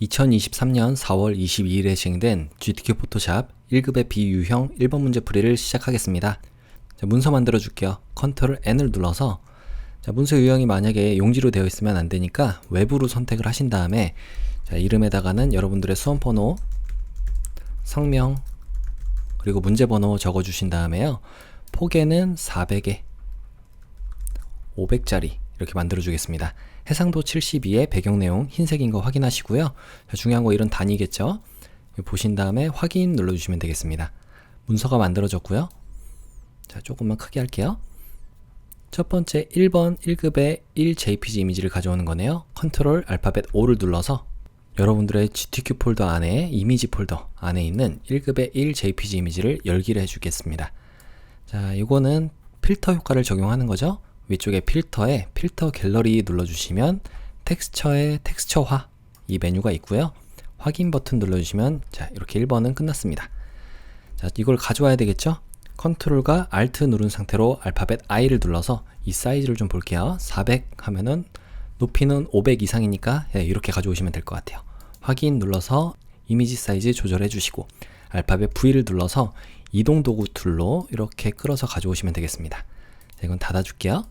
2023년 4월 22일에 시행된 GTK 포토샵 1급의 비유형 1번 문제 풀이를 시작하겠습니다. 자, 문서 만들어 줄게요. 컨트롤 N을 눌러서 문서 유형이 만약에 용지로 되어 있으면 안 되니까 외부로 선택을 하신 다음에 이름에다가는 여러분들의 수험번호, 성명, 그리고 문제번호 적어 주신 다음에요. 폭에는 400에 500짜리 이렇게 만들어 주겠습니다. 해상도 72에 배경내용 흰색인 거 확인하시고요. 중요한 거 이런 단위겠죠. 보신 다음에 확인 눌러주시면 되겠습니다. 문서가 만들어졌고요. 자, 조금만 크게 할게요. 첫 번째 1번 1급의 1JPG 이미지를 가져오는 거네요. 컨트롤 알파벳 O를 눌러서 여러분들의 GTQ 폴더 안에 이미지 폴더 안에 있는 1급의 1JPG 이미지를 열기를 해주겠습니다. 자, 이거는 필터 효과를 적용하는 거죠. 위쪽에 필터에 필터 갤러리 눌러주시면 텍스처에 텍스처화 이 메뉴가 있고요. 확인 버튼 눌러주시면 자, 이렇게 1번은 끝났습니다. 자, 이걸 가져와야 되겠죠. 컨트롤과 알트 누른 상태로 알파벳 I를 눌러서 이 사이즈를 좀 볼게요. 400 하면은 높이는 500 이상이니까 이렇게 가져오시면 될 것 같아요. 확인 눌러서 이미지 사이즈 조절해 주시고 알파벳 V를 눌러서 이동 도구 툴로 이렇게 끌어서 가져오시면 되겠습니다. 자, 이건 닫아 줄게요.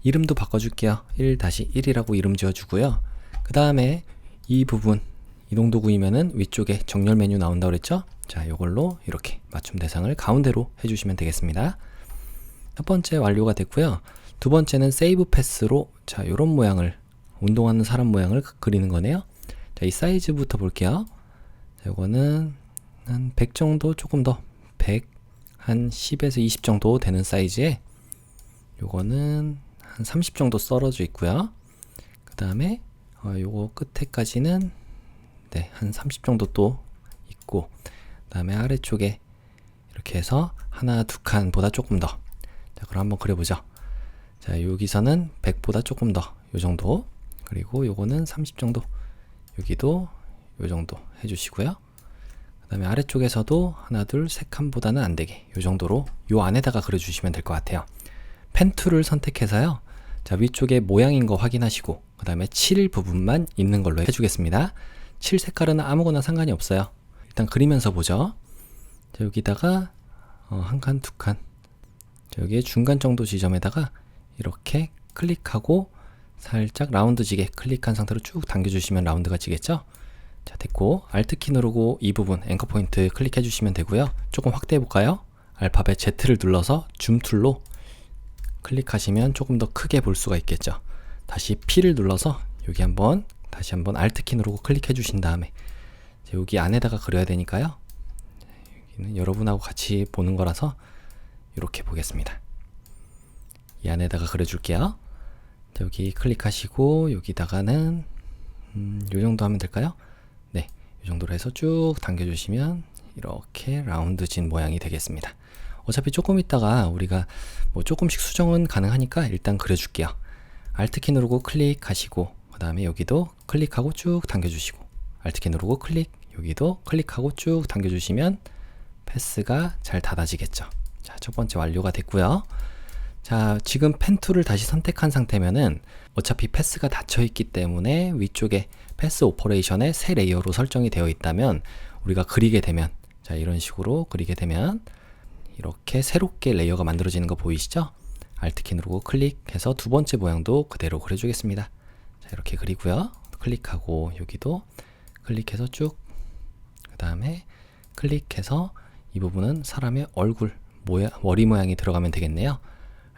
이름도 바꿔줄게요. 1-1이라고 이름 지어주고요. 그 다음에 이 부분 이동 도구이면은 위쪽에 정렬 메뉴 나온다고 그랬죠? 자, 이걸로 이렇게 맞춤 대상을 가운데로 해주시면 되겠습니다. 첫 번째 완료가 됐고요. 두 번째는 세이브 패스로 자, 이런 모양을 운동하는 사람 모양을 그리는 거네요. 자, 이 사이즈부터 볼게요. 자, 이거는 한 100 정도 조금 더 100, 한 10에서 20 정도 되는 사이즈에 요거는 한 30 정도 썰어져 있고요. 그 다음에 요거 끝에까지는 네, 한 30 정도 또 있고, 그 다음에 아래쪽에 이렇게 해서 하나 두 칸보다 조금 더. 자, 그럼 한번 그려보죠. 자, 여기서는 100보다 조금 더 요 정도, 그리고 요거는 30 정도, 여기도 요 정도 해주시고요. 그 다음에 아래쪽에서도 하나 둘 세 칸보다는 안 되게 요 정도로 요 안에다가 그려주시면 될 것 같아요. 펜 툴을 선택해서요. 자, 위쪽에 모양인 거 확인하시고 그 다음에 칠 부분만 있는 걸로 해주겠습니다. 칠 색깔은 아무거나 상관이 없어요. 일단 그리면서 보죠. 자, 여기다가 한 칸, 두 칸, 자, 여기에 중간 정도 지점에다가 이렇게 클릭하고 살짝 라운드지게 클릭한 상태로 쭉 당겨주시면 라운드가 지겠죠. 자, 됐고 Alt키 누르고 이 부분 앵커 포인트 클릭해 주시면 되고요. 조금 확대해 볼까요? 알파벳 Z를 눌러서 줌 툴로 클릭하시면 조금 더 크게 볼 수가 있겠죠. 다시 P를 눌러서 여기 한번 다시 한번 Alt키 누르고 클릭해 주신 다음에 여기 안에다가 그려야 되니까요. 여기는 여러분하고 같이 보는 거라서 이렇게 보겠습니다. 이 안에다가 그려줄게요. 자, 여기 클릭하시고 여기다가는 요 정도 하면 될까요? 네, 이 정도로 해서 쭉 당겨주시면 이렇게 라운드진 모양이 되겠습니다. 어차피 조금 있다가 우리가 뭐 조금씩 수정은 가능하니까 일단 그려줄게요. Alt키 누르고 클릭하시고 그 다음에 여기도 클릭하고 쭉 당겨주시고 Alt키 누르고 클릭, 여기도 클릭하고 쭉 당겨주시면 패스가 잘 닫아지겠죠. 자, 첫 번째 완료가 됐고요. 자, 지금 펜 툴을 다시 선택한 상태면은 어차피 패스가 닫혀 있기 때문에 위쪽에 패스 오퍼레이션의 새 레이어로 설정이 되어 있다면 우리가 그리게 되면 자, 이런 식으로 그리게 되면 이렇게 새롭게 레이어가 만들어지는 거 보이시죠? Alt키 누르고 클릭해서 두 번째 모양도 그대로 그려주겠습니다. 자, 이렇게 그리고요. 클릭하고 여기도 클릭해서 쭉, 그 다음에 클릭해서 이 부분은 사람의 얼굴 머리 모양이 들어가면 되겠네요.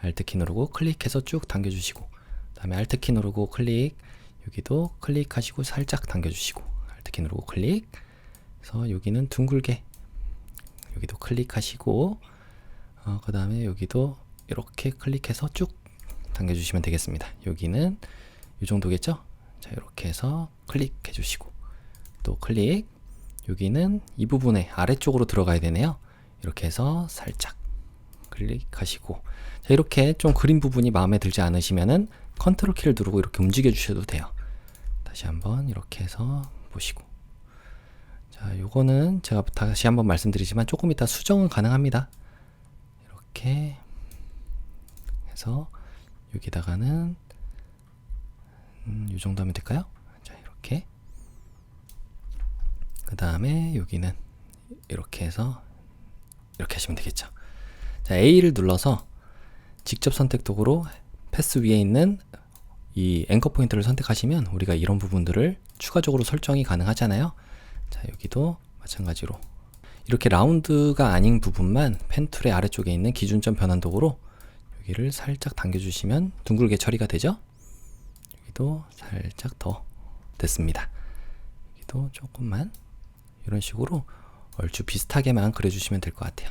Alt키 누르고 클릭해서 쭉 당겨주시고 그 다음에 Alt키 누르고 클릭, 여기도 클릭하시고 살짝 당겨주시고 Alt키 누르고 클릭, 그래서 여기는 둥글게 여기도 클릭하시고 그 다음에 여기도 이렇게 클릭해서 쭉 당겨주시면 되겠습니다. 여기는 이 정도겠죠? 자, 이렇게 해서 클릭해 주시고 또 클릭, 여기는 이 부분에 아래쪽으로 들어가야 되네요. 이렇게 해서 살짝 클릭하시고 자, 이렇게 좀 그림 부분이 마음에 들지 않으시면은 컨트롤 키를 누르고 이렇게 움직여 주셔도 돼요. 다시 한번 이렇게 해서 보시고 자, 요거는 제가 다시 한번 말씀드리지만 조금 이따 수정은 가능합니다. 이렇게 해서 여기다가는 이 정도 하면 될까요? 자, 이렇게 그 다음에 여기는 이렇게 해서 이렇게 하시면 되겠죠. 자, A를 눌러서 직접 선택 도구로 패스 위에 있는 이 앵커 포인트를 선택하시면 우리가 이런 부분들을 추가적으로 설정이 가능하잖아요. 자, 여기도 마찬가지로 이렇게 라운드가 아닌 부분만 펜 툴의 아래쪽에 있는 기준점 변환 도구로 여기를 살짝 당겨주시면 둥글게 처리가 되죠. 여기도 살짝 더 됐습니다. 여기도 조금만 이런 식으로 얼추 비슷하게만 그려주시면 될 것 같아요.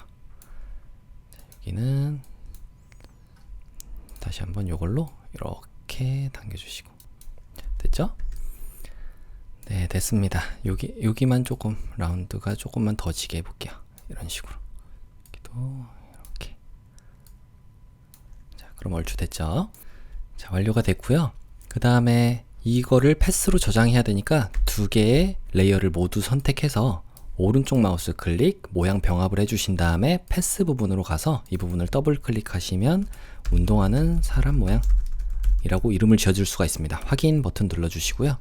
자, 여기는 다시 한번 이걸로 이렇게 당겨주시고 됐죠? 네, 됐습니다. 여기만 조금 라운드가 조금만 더 지게 해볼게요. 이런 식으로 여기도 이렇게. 자, 그럼 얼추 됐죠? 자, 완료가 됐고요. 그 다음에 이거를 패스로 저장해야 되니까 두 개의 레이어를 모두 선택해서 오른쪽 마우스 클릭, 모양 병합을 해주신 다음에 패스 부분으로 가서 이 부분을 더블 클릭하시면 운동하는 사람 모양이라고 이름을 지어줄 수가 있습니다. 확인 버튼 눌러주시고요.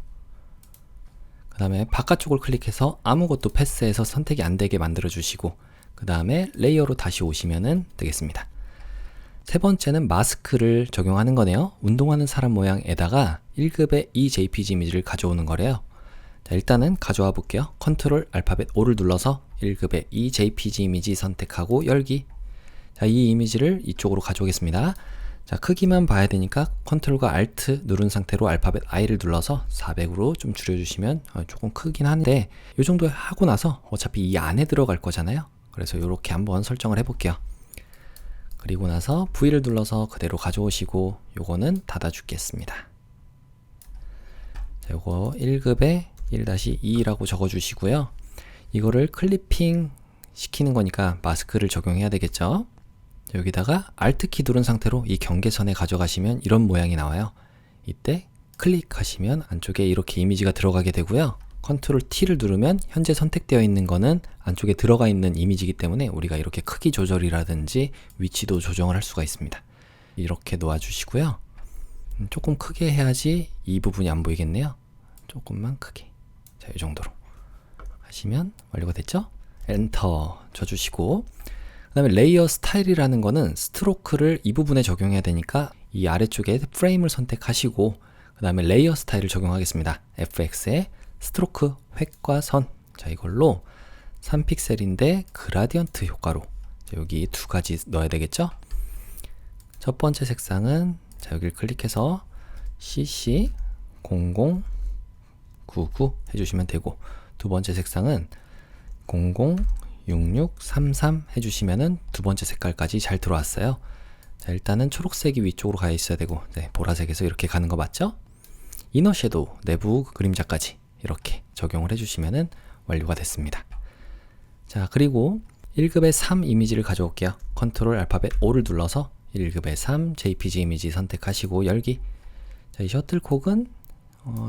그 다음에 바깥쪽을 클릭해서 아무것도 패스해서 선택이 안되게 만들어 주시고 그 다음에 레이어로 다시 오시면 되겠습니다. 세 번째는 마스크를 적용하는 거네요. 운동하는 사람 모양에다가 1급의 이 JPG 이미지를 가져오는 거래요. 자, 일단은 가져와 볼게요. 컨트롤 알파벳 O를 눌러서 1급의 이 JPG 이미지 선택하고 열기. 자, 이 이미지를 이쪽으로 가져오겠습니다. 자, 크기만 봐야 되니까 컨트롤과 알트 누른 상태로 알파벳 I를 눌러서 400으로 좀 줄여주시면 조금 크긴 한데 이 정도 하고 나서 어차피 이 안에 들어갈 거잖아요. 그래서 이렇게 한번 설정을 해볼게요. 그리고 나서 V를 눌러서 그대로 가져오시고 요거는 닫아 주겠습니다. 자, 요거 1급에 1-2라고 적어 주시고요. 이거를 클리핑 시키는 거니까 마스크를 적용해야 되겠죠. 여기다가 Alt키 누른 상태로 이 경계선에 가져가시면 이런 모양이 나와요. 이때 클릭하시면 안쪽에 이렇게 이미지가 들어가게 되고요. 컨트롤 T를 누르면 현재 선택되어 있는 거는 안쪽에 들어가 있는 이미지이기 때문에 우리가 이렇게 크기 조절이라든지 위치도 조정을 할 수가 있습니다. 이렇게 놓아 주시고요. 조금 크게 해야지 이 부분이 안 보이겠네요. 조금만 크게. 자, 이 정도로 하시면 완료가 됐죠? 엔터 쳐주시고 그 다음에 레이어 스타일이라는 거는 스트로크를 이 부분에 적용해야 되니까 이 아래쪽에 프레임을 선택하시고 그 다음에 레이어 스타일을 적용하겠습니다. FX에 스트로크 획과 선. 자, 이걸로 3픽셀인데 그라디언트 효과로 여기 두 가지 넣어야 되겠죠? 첫 번째 색상은 자, 여기를 클릭해서 CC 0099 해주시면 되고 두 번째 색상은 006633 해주시면은 두 번째 색깔까지 잘 들어왔어요. 자, 일단은 초록색이 위쪽으로 가 있어야 되고 네, 보라색에서 이렇게 가는 거 맞죠? 이너 섀도우 내부 그림자까지 이렇게 적용을 해주시면은 완료가 됐습니다. 자, 그리고 1급의 3 이미지를 가져올게요. 컨트롤 알파벳 O를 눌러서 1급의 3 JPG 이미지 선택하시고 열기. 자, 이 셔틀콕은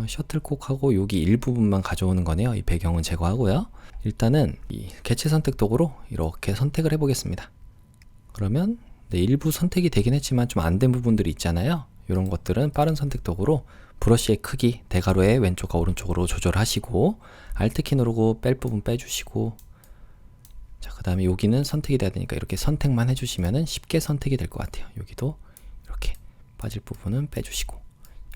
셔틀콕하고 여기 일부분만 가져오는 거네요. 이 배경은 제거하고요. 일단은 이 개체 선택 도구로 이렇게 선택을 해보겠습니다. 그러면 네, 일부 선택이 되긴 했지만 좀 안 된 부분들이 있잖아요. 이런 것들은 빠른 선택 도구로 브러쉬의 크기 대괄호의 왼쪽과 오른쪽으로 조절하시고 Alt키 누르고 뺄 부분 빼주시고 자, 그 다음에 여기는 선택이 돼야 되니까 이렇게 선택만 해주시면 쉽게 선택이 될 것 같아요. 여기도 이렇게 빠질 부분은 빼주시고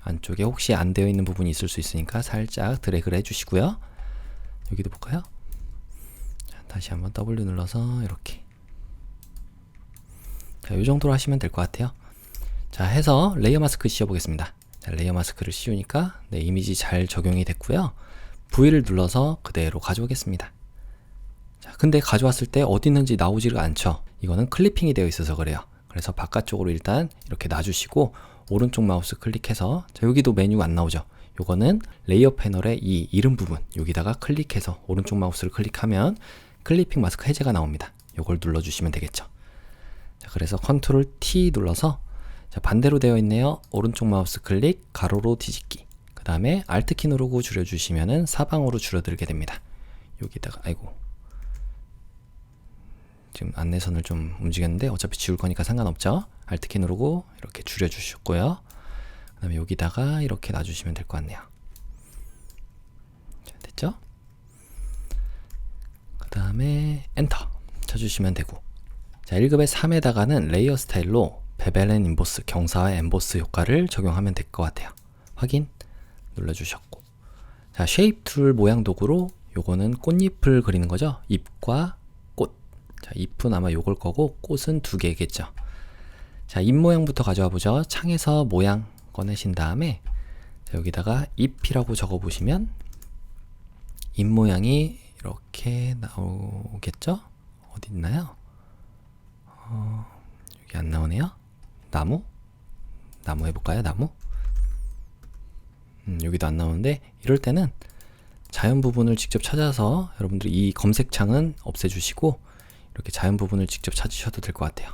안쪽에 혹시 안 되어 있는 부분이 있을 수 있으니까 살짝 드래그를 해주시고요. 여기도 볼까요? 자, 다시 한번 W 눌러서 이렇게 자, 이 정도로 하시면 될 것 같아요. 자, 해서 레이어 마스크 씌워보겠습니다. 자, 레이어 마스크를 씌우니까 네, 이미지 잘 적용이 됐고요. V를 눌러서 그대로 가져오겠습니다. 자, 근데 가져왔을 때 어디 있는지 나오지가 않죠. 이거는 클리핑이 되어 있어서 그래요. 그래서 바깥쪽으로 일단 이렇게 놔주시고 오른쪽 마우스 클릭해서 자, 여기도 메뉴가 안 나오죠. 요거는 레이어 패널의 이 이름 부분 여기다가 클릭해서 오른쪽 마우스를 클릭하면 클리핑 마스크 해제가 나옵니다. 요걸 눌러주시면 되겠죠. 자, 그래서 컨트롤 T 눌러서 자, 반대로 되어 있네요. 오른쪽 마우스 클릭 가로로 뒤집기 그 다음에 Alt키 누르고 줄여주시면은 사방으로 줄어들게 됩니다. 여기다가 아이고 지금 안내선을 좀 움직였는데 어차피 지울 거니까 상관없죠. Alt키 누르고 이렇게 줄여주셨고요. 그 다음에 여기다가 이렇게 놔주시면 될 것 같네요. 자, 됐죠? 다음에 엔터 쳐주시면 되고, 자 1급의 3에다가는 레이어 스타일로 베벨 앤 인보스, 경사와 엠보스 효과를 적용하면 될 것 같아요. 확인 눌러주셨고, 자 쉐입 툴 모양 도구로 요거는 꽃잎을 그리는 거죠. 잎과 꽃. 자 잎은 아마 요걸 거고 꽃은 2개겠죠. 자 잎 모양부터 가져와 보죠. 창에서 모양 꺼내신 다음에 자, 여기다가 잎이라고 적어 보시면 잎 모양이 이렇게 나오겠죠? 어디 있나요? 여기 안 나오네요. 나무 해볼까요? 나무? 여기도 안 나오는데, 이럴 때는 자연 부분을 직접 찾아서 여러분들이 이 검색창은 없애주시고 이렇게 자연 부분을 직접 찾으셔도 될 것 같아요.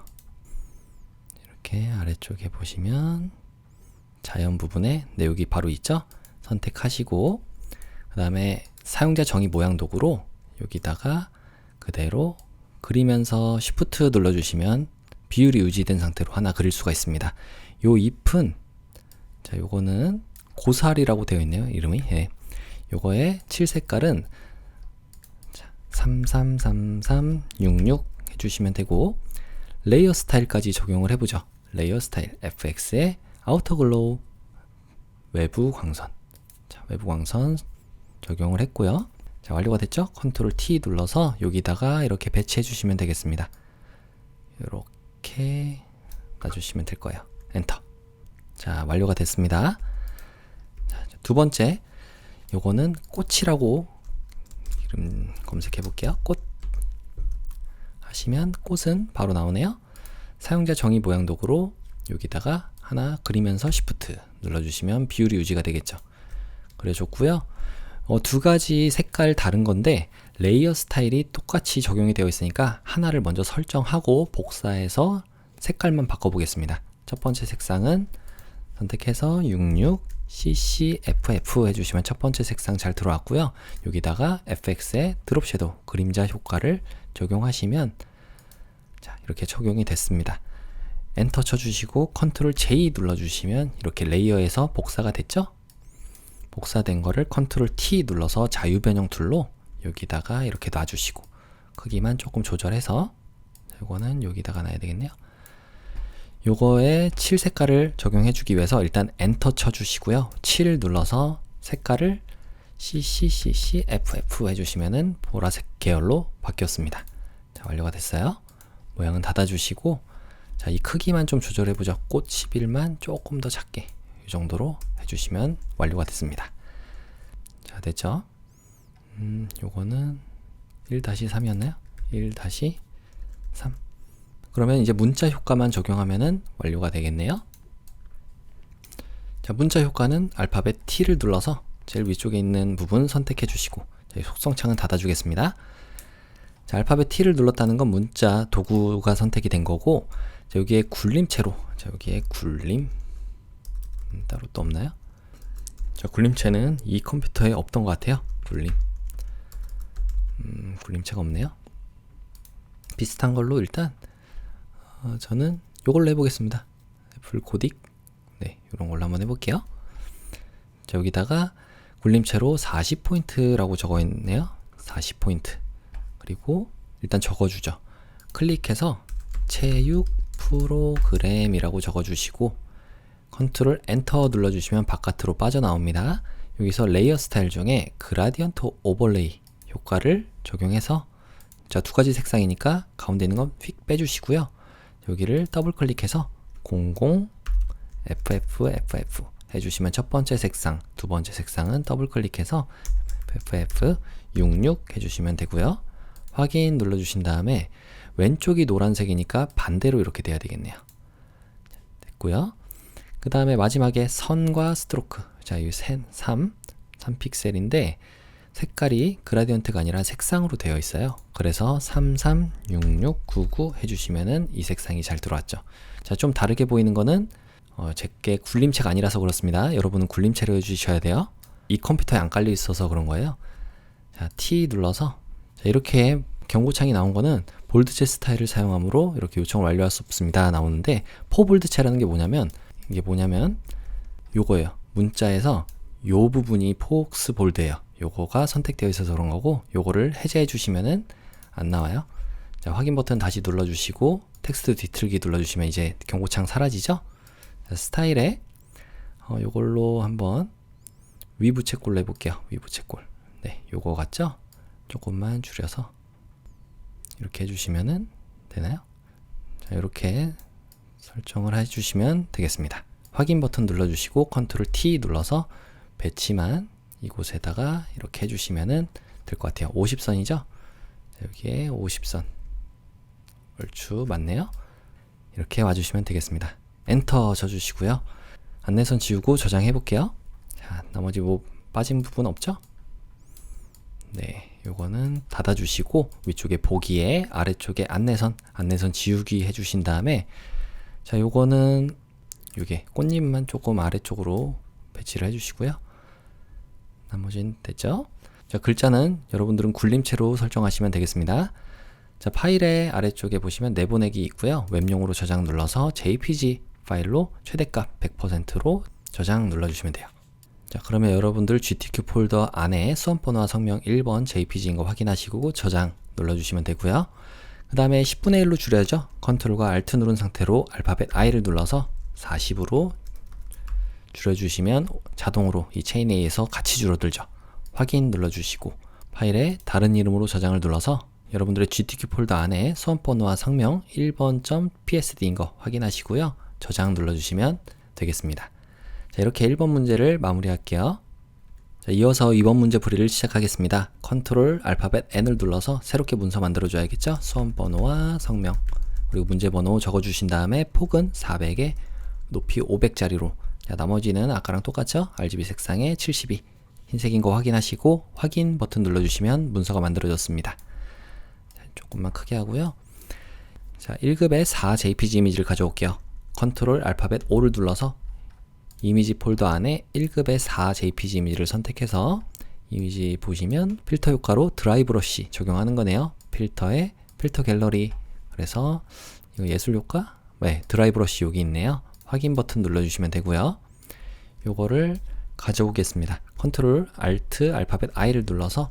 이렇게 아래쪽에 보시면 자연 부분에 여기 바로 있죠? 선택하시고 그 다음에 사용자 정의 모양 도구로 여기다가 그대로 그리면서 Shift 눌러주시면 비율이 유지된 상태로 하나 그릴 수가 있습니다. 요 잎은 자 요거는 고살이라고 되어 있네요. 이름이. 예. 요거의 칠 색깔은 333366 해주시면 되고, 레이어 스타일까지 적용을 해보죠. 레이어 스타일 FX에 아우터 글로우 외부 광선. 자, 외부 광선 적용을 했고요. 자, 완료가 됐죠? 컨트롤 T 눌러서 여기다가 이렇게 배치해 주시면 되겠습니다. 이렇게 놔주시면 될 거예요. 엔터. 자, 완료가 됐습니다. 자, 두 번째, 요거는 꽃이라고 이름 검색해 볼게요. 꽃 하시면 꽃은 바로 나오네요. 사용자 정의 모양 도구로 여기다가 하나 그리면서 Shift 눌러주시면 비율이 유지가 되겠죠. 그래줬고요. 두 가지 색깔 다른 건데 레이어 스타일이 똑같이 적용이 되어 있으니까 하나를 먼저 설정하고 복사해서 색깔만 바꿔보겠습니다. 첫 번째 색상은 선택해서 66CCFF 해주시면 첫 번째 색상 잘 들어왔고요. 여기다가 FX에 드롭 섀도우 그림자 효과를 적용하시면 자 이렇게 적용이 됐습니다. 엔터 쳐주시고 컨트롤 J 눌러주시면 이렇게 레이어에서 복사가 됐죠? 복사된 거를 컨트롤 T 눌러서 자유변형 툴로 여기다가 이렇게 놔주시고 크기만 조금 조절해서 이거는 여기다가 놔야 되겠네요. 요거에 칠 색깔을 적용해 주기 위해서 일단 엔터 쳐주시고요. 7 눌러서 색깔을 CCCCFF 해주시면은 보라색 계열로 바뀌었습니다. 자, 완료가 됐어요. 모양은 닫아주시고 자, 이 크기만 좀 조절해보죠. 꽃 11만 조금 더 작게 이 정도로 해주시면 완료가 됐습니다. 자, 됐죠? 요거는 1-3이었나요? 1-3. 그러면 이제 문자 효과만 적용하면은 완료가 되겠네요. 자, 문자 효과는 알파벳 T를 눌러서 제일 위쪽에 있는 부분 선택해 주시고 자, 속성창은 닫아 주겠습니다. 자, 알파벳 T를 눌렀다는 건 문자 도구가 선택이 된 거고 자, 여기에 굴림체로 자, 여기에 굴림 따로 또 없나요? 자, 굴림체는 이 컴퓨터에 없던 것 같아요. 굴림 굴림체가 없네요. 비슷한 걸로 일단 저는 요걸로 해보겠습니다. 풀코딕 네, 이런 걸로 한번 해볼게요. 자, 여기다가 굴림체로 40포인트라고 적어 있네요. 40포인트 그리고 일단 적어주죠. 클릭해서 체육 프로그램이라고 적어주시고 컨트롤 엔터 눌러주시면 바깥으로 빠져나옵니다. 여기서 레이어 스타일 중에 그라디언트 오버레이 효과를 적용해서 자, 두 가지 색상이니까 가운데 있는 건 휙 빼주시고요. 여기를 더블 클릭해서 00FFFF 해주시면 첫 번째 색상, 두 번째 색상은 더블 클릭해서 FF66 해주시면 되고요. 확인 눌러주신 다음에 왼쪽이 노란색이니까 반대로 이렇게 돼야 되겠네요. 됐고요. 그 다음에 마지막에 선과 스트로크. 자, 이 3픽셀인데 색깔이 그라디언트가 아니라 색상으로 되어 있어요. 그래서 336699 해주시면은 이 색상이 잘 들어왔죠. 자, 좀 다르게 보이는 거는 제게 굴림체가 아니라서 그렇습니다. 여러분은 굴림체로 해주셔야 돼요. 이 컴퓨터에 안 깔려 있어서 그런 거예요. 자, T 눌러서 자, 이렇게 경고창이 나온 거는 볼드체 스타일을 사용함으로 이렇게 요청을 완료할 수 없습니다 나오는데 포볼드체라는 게 뭐냐면 이게 뭐냐면 요거예요. 문자에서 요 부분이 폭스 볼드예요. 요거가 선택되어 있어서 그런 거고 요거를 해제해 주시면은 안 나와요. 자, 확인 버튼 다시 눌러주시고 텍스트 뒤틀기 눌러주시면 이제 경고창 사라지죠. 자, 스타일에 요걸로 한번 위브 채꼴로 해볼게요. 위브 채꼴. 네, 요거 같죠? 조금만 줄여서 이렇게 해주시면은 되나요? 자, 이렇게 설정을 해주시면 되겠습니다. 확인 버튼 눌러주시고 컨트롤 T 눌러서 배치만 이곳에다가 이렇게 해주시면은 될 것 같아요. 50선이죠? 자, 여기에 50선. 얼추 맞네요. 이렇게 와주시면 되겠습니다. 엔터 쳐주시고요. 안내선 지우고 저장해 볼게요. 자, 나머지 뭐 빠진 부분 없죠? 네, 요거는 닫아주시고 위쪽에 보기에 아래쪽에 안내선 지우기 해주신 다음에 자, 요거는 요게 꽃잎만 조금 아래쪽으로 배치를 해주시고요. 나머지는 됐죠? 자, 글자는 여러분들은 굴림체로 설정하시면 되겠습니다. 자, 파일의 아래쪽에 보시면 내보내기 있고요. 웹용으로 저장 눌러서 JPG 파일로 최대값 100%로 저장 눌러주시면 돼요. 자, 그러면 여러분들 GTQ 폴더 안에 수험번호와 성명 1번 JPG인 거 확인하시고 저장 눌러주시면 되고요. 그 다음에 10분의 1로 줄여야죠. 컨트롤과 Alt 누른 상태로 알파벳 I를 눌러서 40으로 줄여주시면 자동으로 이 체인 A에서 같이 줄어들죠. 확인 눌러주시고 파일에 다른 이름으로 저장을 눌러서 여러분들의 GTQ 폴더 안에 수험번호와 성명 1번.psd인 거 확인하시고요. 저장 눌러주시면 되겠습니다. 자, 이렇게 1번 문제를 마무리할게요. 자, 이어서 2번 문제 풀이를 시작하겠습니다. 컨트롤 알파벳 N을 눌러서 새롭게 문서 만들어줘야겠죠? 수험번호와 성명 그리고 문제번호 적어주신 다음에 폭은 400에 높이 500짜리로 자, 나머지는 아까랑 똑같죠? RGB 색상에 72 흰색인 거 확인하시고 확인 버튼 눌러주시면 문서가 만들어졌습니다. 자, 조금만 크게 하고요. 자, 1급의 4 JPG 이미지를 가져올게요. 컨트롤 알파벳 O를 눌러서 이미지 폴더 안에 1급의 4 JPG 이미지를 선택해서 이미지 보시면 필터 효과로 드라이 브러쉬 적용하는 거네요. 필터에 필터 갤러리 그래서 이거 예술 효과? 네, 드라이 브러쉬 여기 있네요. 확인 버튼 눌러주시면 되고요. 요거를 가져오겠습니다. 컨트롤 알트 알파벳 I를 눌러서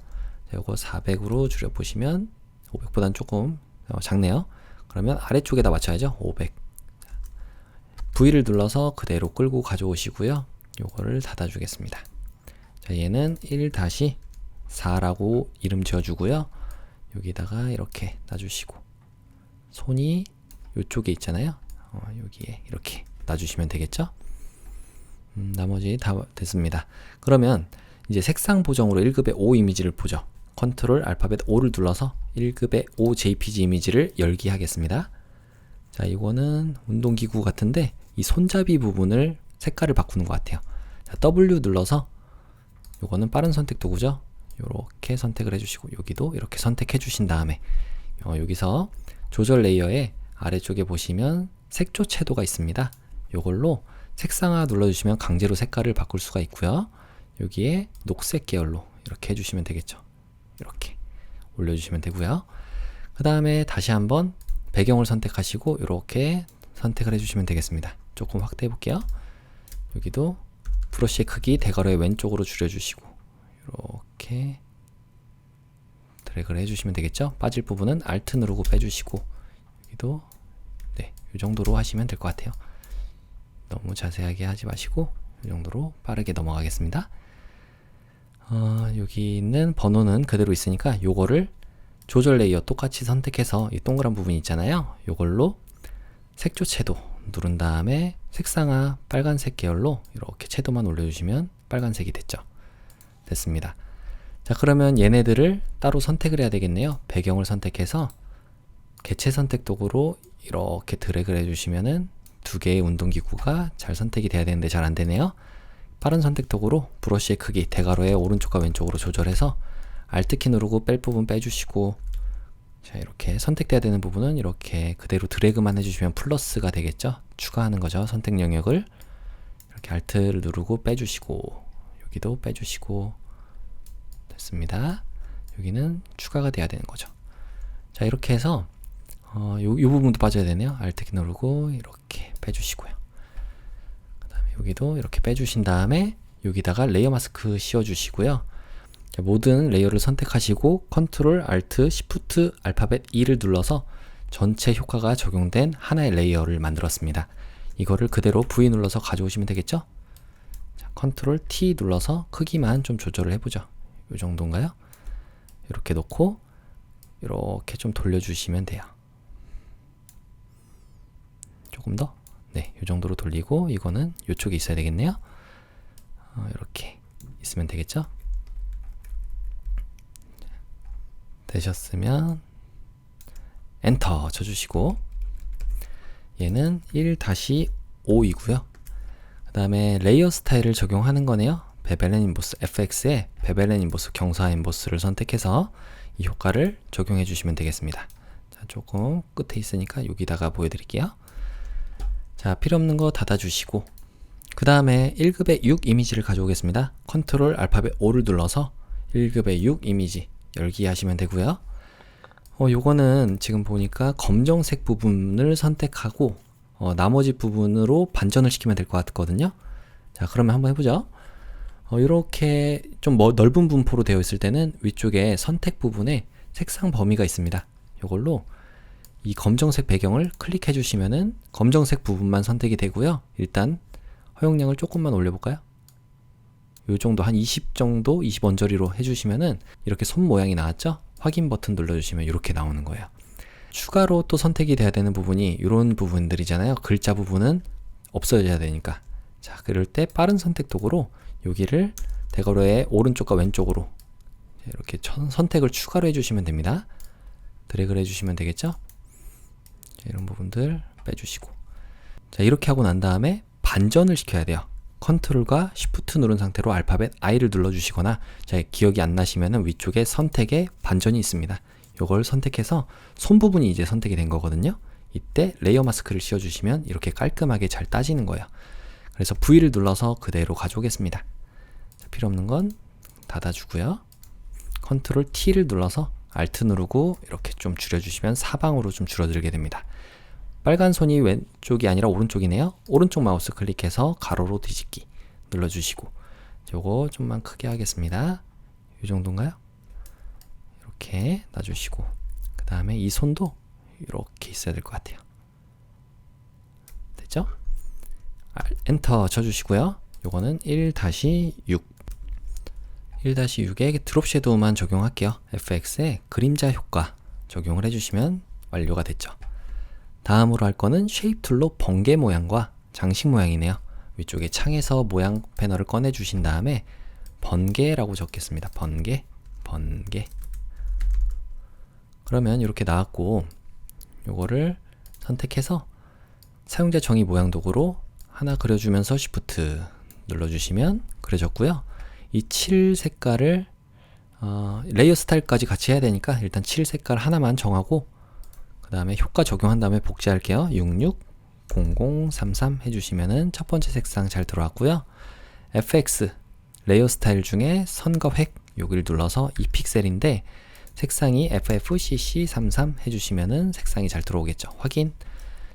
요거 400으로 줄여보시면 500보다는 조금 작네요. 그러면 아래쪽에다 맞춰야죠. 500 V를 눌러서 그대로 끌고 가져오시고요. 요거를 닫아주겠습니다. 자, 얘는 1-4라고 이름 지어주고요. 여기다가 이렇게 놔주시고 손이 요쪽에 있잖아요. 여기에 이렇게 놔주시면 되겠죠? 나머지 다 됐습니다. 그러면 이제 색상 보정으로 1급의 5 이미지를 보죠. 컨트롤 알파벳 O를 눌러서 1급의 5 JPG 이미지를 열기 하겠습니다. 자, 이거는 운동기구 같은데 이 손잡이 부분을 색깔을 바꾸는 것 같아요. 자, W 눌러서 요거는 빠른 선택 도구죠. 요렇게 선택을 해주시고 여기도 이렇게 선택해 주신 다음에 여기서 조절 레이어에 아래쪽에 보시면 색조 채도가 있습니다. 요걸로 색상화 눌러주시면 강제로 색깔을 바꿀 수가 있고요. 여기에 녹색 계열로 이렇게 해주시면 되겠죠. 이렇게 올려주시면 되고요. 그 다음에 다시 한번 배경을 선택하시고 이렇게 선택을 해주시면 되겠습니다. 조금 확대해 볼게요. 여기도 브러쉬의 크기 대괄호의 왼쪽으로 줄여주시고 이렇게 드래그를 해주시면 되겠죠. 빠질 부분은 Alt 누르고 빼주시고 여기도 네, 이 정도로 하시면 될 것 같아요. 너무 자세하게 하지 마시고 이 정도로 빠르게 넘어가겠습니다. 여기 있는 번호는 그대로 있으니까 요거를 조절 레이어 똑같이 선택해서 이 동그란 부분 있잖아요. 요걸로 색조 채도 누른 다음에 색상화 빨간색 계열로 이렇게 채도만 올려주시면 빨간색이 됐죠. 됐습니다. 자, 그러면 얘네들을 따로 선택을 해야 되겠네요. 배경을 선택해서 개체 선택 도구로 이렇게 드래그를 해주시면은 두 개의 운동기구가 잘 선택이 돼야 되는데 잘 안되네요. 빠른 선택 도구로 브러쉬의 크기 대괄호의 오른쪽과 왼쪽으로 조절해서 Alt키 누르고 뺄 부분 빼주시고 자, 이렇게 선택돼야 되는 부분은 이렇게 그대로 드래그만 해주시면 플러스가 되겠죠. 추가하는 거죠. 선택 영역을 이렇게 Alt를 누르고 빼주시고 여기도 빼주시고 됐습니다. 여기는 추가가 돼야 되는 거죠. 자, 이렇게 해서 이 부분도 빠져야 되네요. Alt키 누르고 이렇게 빼주시고요. 그 다음에 여기도 이렇게 빼주신 다음에 여기다가 레이어 마스크 씌워주시고요. 자, 모든 레이어를 선택하시고 컨트롤 알트 시프트 알파벳 E를 눌러서 전체 효과가 적용된 하나의 레이어를 만들었습니다. 이거를 그대로 V 눌러서 가져오시면 되겠죠? 자, 컨트롤 T 눌러서 크기만 좀 조절을 해보죠. 이 정도인가요? 이렇게 놓고 이렇게 좀 돌려주시면 돼요. 조금 더? 네, 이 정도로 돌리고 이거는 이쪽에 있어야 되겠네요. 이렇게 있으면 되겠죠? 되셨으면 엔터 쳐주시고 얘는 1-5이고요. 그 다음에 레이어 스타일을 적용하는 거네요. 베벨렌 인보스 FX에 베벨렌 인보스 경사 인보스를 선택해서 이 효과를 적용해 주시면 되겠습니다. 자, 조금 끝에 있으니까 여기다가 보여드릴게요. 자, 필요 없는 거 닫아주시고 그 다음에 1급의 6 이미지를 가져오겠습니다. 컨트롤 알파벳 O를 눌러서 1급의 6 이미지 열기 하시면 되고요. 요거는 지금 보니까 검정색 부분을 선택하고 나머지 부분으로 반전을 시키면 될 것 같거든요. 자, 그러면 한번 해보죠. 이렇게 좀 넓은 분포로 되어 있을 때는 위쪽에 선택 부분에 색상 범위가 있습니다. 이걸로 이 검정색 배경을 클릭해 주시면은 검정색 부분만 선택이 되고요. 일단 허용량을 조금만 올려볼까요? 요 정도 한 20 정도 20 언저리로 해주시면은 이렇게 손 모양이 나왔죠? 확인 버튼 눌러주시면 이렇게 나오는 거예요. 추가로 또 선택이 돼야 되는 부분이 이런 부분들이잖아요. 글자 부분은 없어져야 되니까. 자, 그럴 때 빠른 선택 도구로 여기를 대괄호의 오른쪽과 왼쪽으로 이렇게 선택을 추가로 해주시면 됩니다. 드래그를 해주시면 되겠죠? 자, 이런 부분들 빼주시고. 자, 이렇게 하고 난 다음에 반전을 시켜야 돼요. 컨트롤과 쉬프트 누른 상태로 알파벳 I를 눌러주시거나, 자, 기억이 안 나시면은 위쪽에 선택에 반전이 있습니다. 요걸 선택해서 손 부분이 이제 선택이 된 거거든요. 이때 레이어 마스크를 씌워주시면 이렇게 깔끔하게 잘 따지는 거예요. 그래서 V를 눌러서 그대로 가져오겠습니다. 자, 필요 없는 건 닫아주고요. 컨트롤 T를 눌러서 Alt 누르고 이렇게 좀 줄여주시면 사방으로 좀 줄어들게 됩니다. 빨간 손이 왼쪽이 아니라 오른쪽이네요. 오른쪽 마우스 클릭해서 가로로 뒤집기 눌러주시고, 요거 좀만 크게 하겠습니다. 이 정도인가요? 이렇게 놔주시고, 그 다음에 이 손도 이렇게 있어야 될 것 같아요. 됐죠? 엔터 쳐주시고요. 요거는 1-6 1-6에 드롭 섀도우만 적용할게요. FX에 그림자 효과 적용을 해주시면 완료가 됐죠. 다음으로 할 거는 쉐입 툴로 번개 모양과 장식 모양이네요. 위쪽에 창에서 모양 패널을 꺼내 주신 다음에 번개라고 적겠습니다. 번개. 그러면 이렇게 나왔고, 요거를 선택해서 사용자 정의 모양 도구로 하나 그려주면서 Shift 눌러주시면 그려졌고요. 이 7 색깔을 레이어 스타일까지 같이 해야 되니까 일단 7 색깔 하나만 정하고, 그 다음에 효과 적용한 다음에 복제할게요. 660033 해주시면은 첫 번째 색상 잘 들어왔고요. FX 레이어 스타일 중에 선과 획 여기를 눌러서 2픽셀인데 색상이 FFCC33 해주시면은 색상이 잘 들어오겠죠. 확인.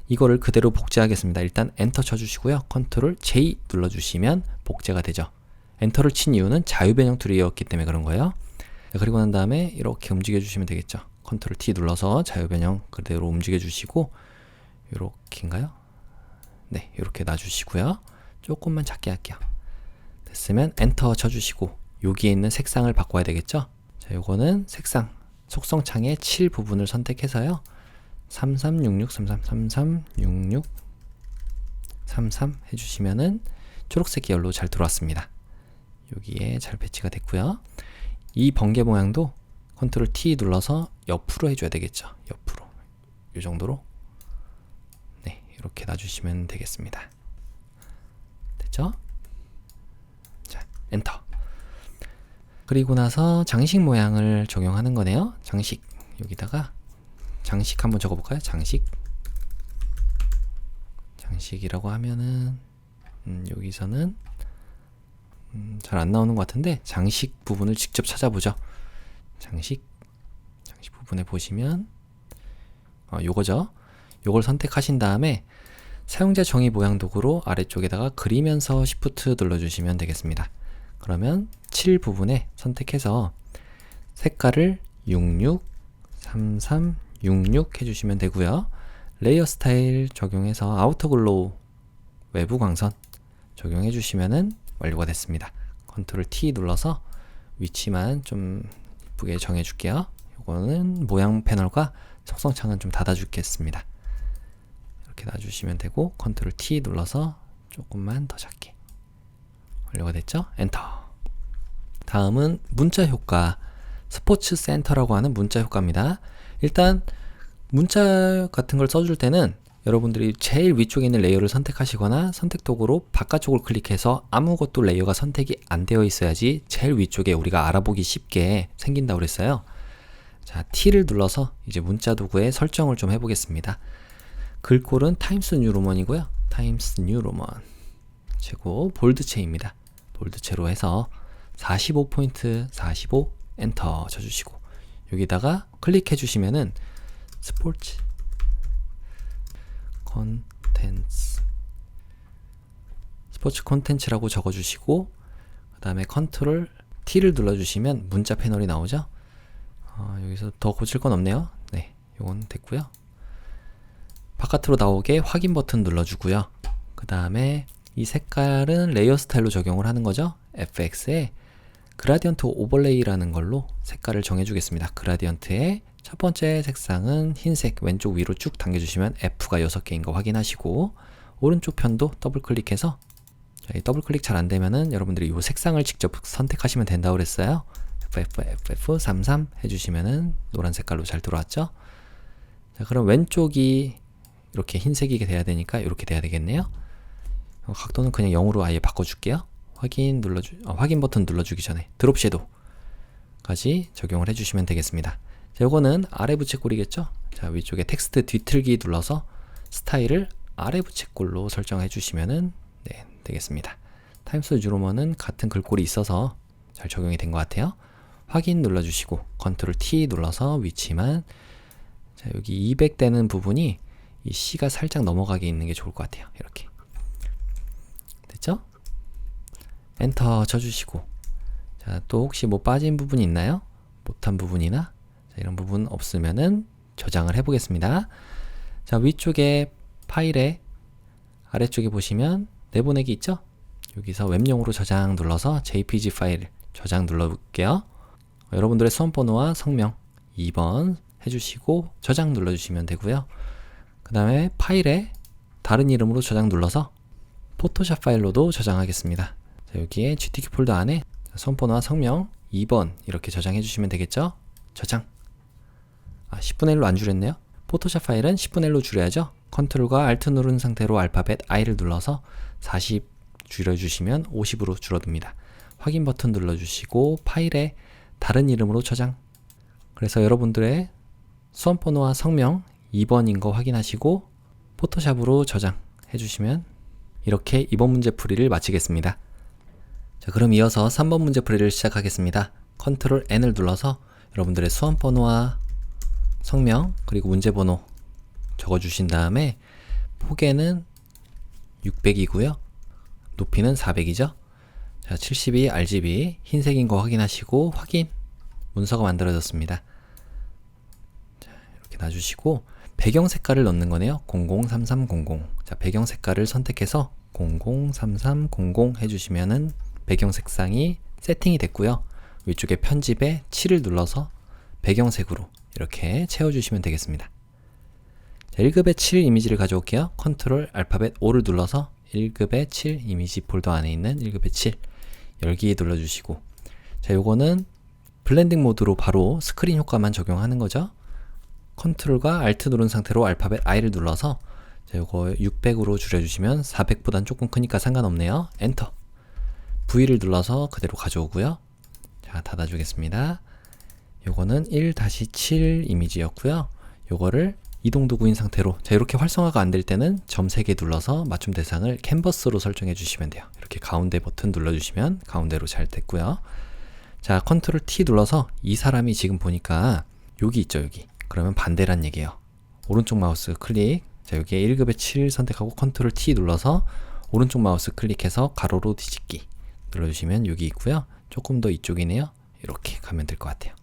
이거를 그대로 복제하겠습니다. 일단 엔터 쳐주시고요. 컨트롤 J 눌러주시면 복제가 되죠. 엔터를 친 이유는 자유변형 툴이었기 때문에 그런 거예요. 그리고 난 다음에 이렇게 움직여 주시면 되겠죠. 컨트롤 T 눌러서 자유변형 그대로 움직여 주시고, 이렇게인가요? 네, 이렇게 놔주시고요. 조금만 작게 할게요. 됐으면 엔터 쳐주시고 여기에 있는 색상을 바꿔야 되겠죠. 자, 요거는 색상 속성창의 7 부분을 선택해서요. 3366 해주시면은 초록색 계열로 잘 들어왔습니다. 여기에 잘 배치가 됐고요. 이 번개 모양도 컨트롤 T 눌러서 옆으로 해줘야 되겠죠. 옆으로. 이 정도로. 네, 이렇게 놔주시면 되겠습니다. 됐죠? 자, 엔터. 그리고 나서 장식 모양을 적용하는 거네요. 장식. 여기다가 장식 한번 적어볼까요? 장식이라고 하면은 여기서는 잘 안 나오는 것 같은데 장식 부분을 직접 찾아보죠. 장식 부분에 보시면 요거죠. 요걸 선택하신 다음에 사용자 정의 모양 도구로 아래쪽에다가 그리면서 Shift 눌러주시면 되겠습니다. 그러면 7 부분에 선택해서 색깔을 66, 33, 66 해주시면 되고요. 레이어 스타일 적용해서 아우터 글로우 외부 광선 적용해 주시면은 완료가 됐습니다. 컨트롤 T 눌러서 위치만 좀 이쁘게 정해 줄게요. 이거는 모양 패널과 속성창은 좀 닫아 주겠습니다. 이렇게 놔주시면 되고 컨트롤 T 눌러서 조금만 더 작게 완료가 됐죠? 엔터. 다음은 문자 효과, 스포츠 센터라고 하는 문자 효과입니다. 일단 문자 같은 걸 써줄 때는 여러분들이 제일 위쪽에 있는 레이어를 선택하시거나 선택 도구로 바깥쪽을 클릭해서 아무것도 레이어가 선택이 안 되어 있어야지 제일 위쪽에 우리가 알아보기 쉽게 생긴다고 그랬어요. 자, T를 눌러서 이제 문자 도구의 설정을 좀 해보겠습니다. 글꼴은 타임스 뉴 로먼이고요. 타임스 뉴 로먼 최고 볼드체입니다. 볼드체로 해서 45포인트 45 엔터 쳐주시고 여기다가 클릭해 주시면은 스포츠 콘텐츠 스포츠 콘텐츠라고 적어주시고 그 다음에 컨트롤 T를 눌러주시면 문자 패널이 나오죠. 여기서 더 고칠 건 없네요. 네, 이건 됐고요. 바깥으로 나오게 확인 버튼 눌러주고요. 그 다음에 이 색깔은 레이어 스타일로 적용을 하는 거죠. FX에 그라디언트 오버레이라는 걸로 색깔을 정해주겠습니다. 그라디언트의 첫 번째 색상은 흰색, 왼쪽 위로 쭉 당겨주시면 F가 6개인 거 확인하시고 오른쪽 편도 더블 클릭해서 더블 클릭 잘 안되면은 여러분들이 이 색상을 직접 선택하시면 된다고 그랬어요. FF33 해주시면은 노란 색깔로 잘 들어왔죠. 자, 그럼 왼쪽이 이렇게 흰색이 돼야 되니까 이렇게 돼야 되겠네요. 각도는 그냥 0으로 아예 바꿔줄게요. 확인 버튼 눌러주기 전에 드롭 섀도우까지 적용을 해주시면 되겠습니다. 자, 요거는 아래 부채꼴이겠죠? 자, 위쪽에 텍스트 뒤틀기 눌러서 스타일을 아래 부채꼴로 설정해 주시면은 네, 되겠습니다. 타임스 뉴 로먼은 같은 글꼴이 있어서 잘 적용이 된 것 같아요. 확인 눌러주시고 컨트롤 T 눌러서 위치만 자, 여기 200 되는 부분이 이 C가 살짝 넘어가게 있는 게 좋을 것 같아요. 이렇게 됐죠? 엔터 쳐주시고 자, 또 혹시 뭐 빠진 부분이 있나요? 못한 부분이나 자, 이런 부분 없으면은 저장을 해보겠습니다. 자, 위쪽에 파일에 아래쪽에 보시면 내보내기 있죠? 여기서 웹용으로 저장 눌러서 JPG 파일 저장 눌러볼게요. 여러분들의 수험번호와 성명 2번 해주시고 저장 눌러주시면 되고요. 그 다음에 파일에 다른 이름으로 저장 눌러서 포토샵 파일로도 저장하겠습니다. 자, 여기에 GTK 폴더 안에 수험번호와 성명 2번 이렇게 저장해 주시면 되겠죠. 저장 10분의 1로 안 줄였네요. 포토샵 파일은 10분의 1로 줄여야죠. 컨트롤과 알트 누른 상태로 알파벳 I를 눌러서 40 줄여주시면 50으로 줄어듭니다. 확인 버튼 눌러주시고 파일에 다른 이름으로 저장. 그래서 여러분들의 수험번호와 성명 2번인 거 확인하시고 포토샵으로 저장 해주시면 이렇게 2번 문제 풀이를 마치겠습니다. 자, 그럼 이어서 3번 문제 풀이를 시작하겠습니다. 컨트롤 N을 눌러서 여러분들의 수험번호와 성명 그리고 문제번호 적어주신 다음에 폭에는 600이고요. 높이는 400이죠. 자, 72 RGB 흰색인 거 확인하시고 확인. 문서가 만들어졌습니다. 자, 이렇게 놔주시고 배경 색깔을 넣는 거네요. 003300. 자, 배경 색깔을 선택해서 003300 해주시면은 배경 색상이 세팅이 됐고요. 위쪽에 편집에 7을 눌러서 배경색으로 이렇게 채워주시면 되겠습니다. 자, 1급의 7 이미지를 가져올게요. 컨트롤 알파벳 O를 눌러서 1급의 7 이미지 폴더 안에 있는 1급의 7 열기 눌러주시고 자, 요거는 블렌딩 모드로 바로 스크린 효과만 적용하는 거죠. 컨트롤과 알트 누른 상태로 알파벳 I를 눌러서 자, 요거 600으로 줄여주시면 400보단 조금 크니까 상관없네요. 엔터. V를 눌러서 그대로 가져오고요. 자, 닫아주겠습니다. 요거는 1-7 이미지였고요. 요거를 이동 도구인 상태로 자, 이렇게 활성화가 안 될 때는 점 3개 눌러서 맞춤 대상을 캔버스로 설정해 주시면 돼요. 이렇게 가운데 버튼 눌러주시면 가운데로 잘 됐고요. 자, 컨트롤 T 눌러서 이 사람이 지금 보니까 여기 있죠, 여기. 그러면 반대란 얘기예요. 오른쪽 마우스 클릭. 자, 여기에 1급의 7 선택하고 컨트롤 T 눌러서 오른쪽 마우스 클릭해서 가로로 뒤집기 눌러주시면 여기 있고요. 조금 더 이쪽이네요. 이렇게 가면 될 것 같아요.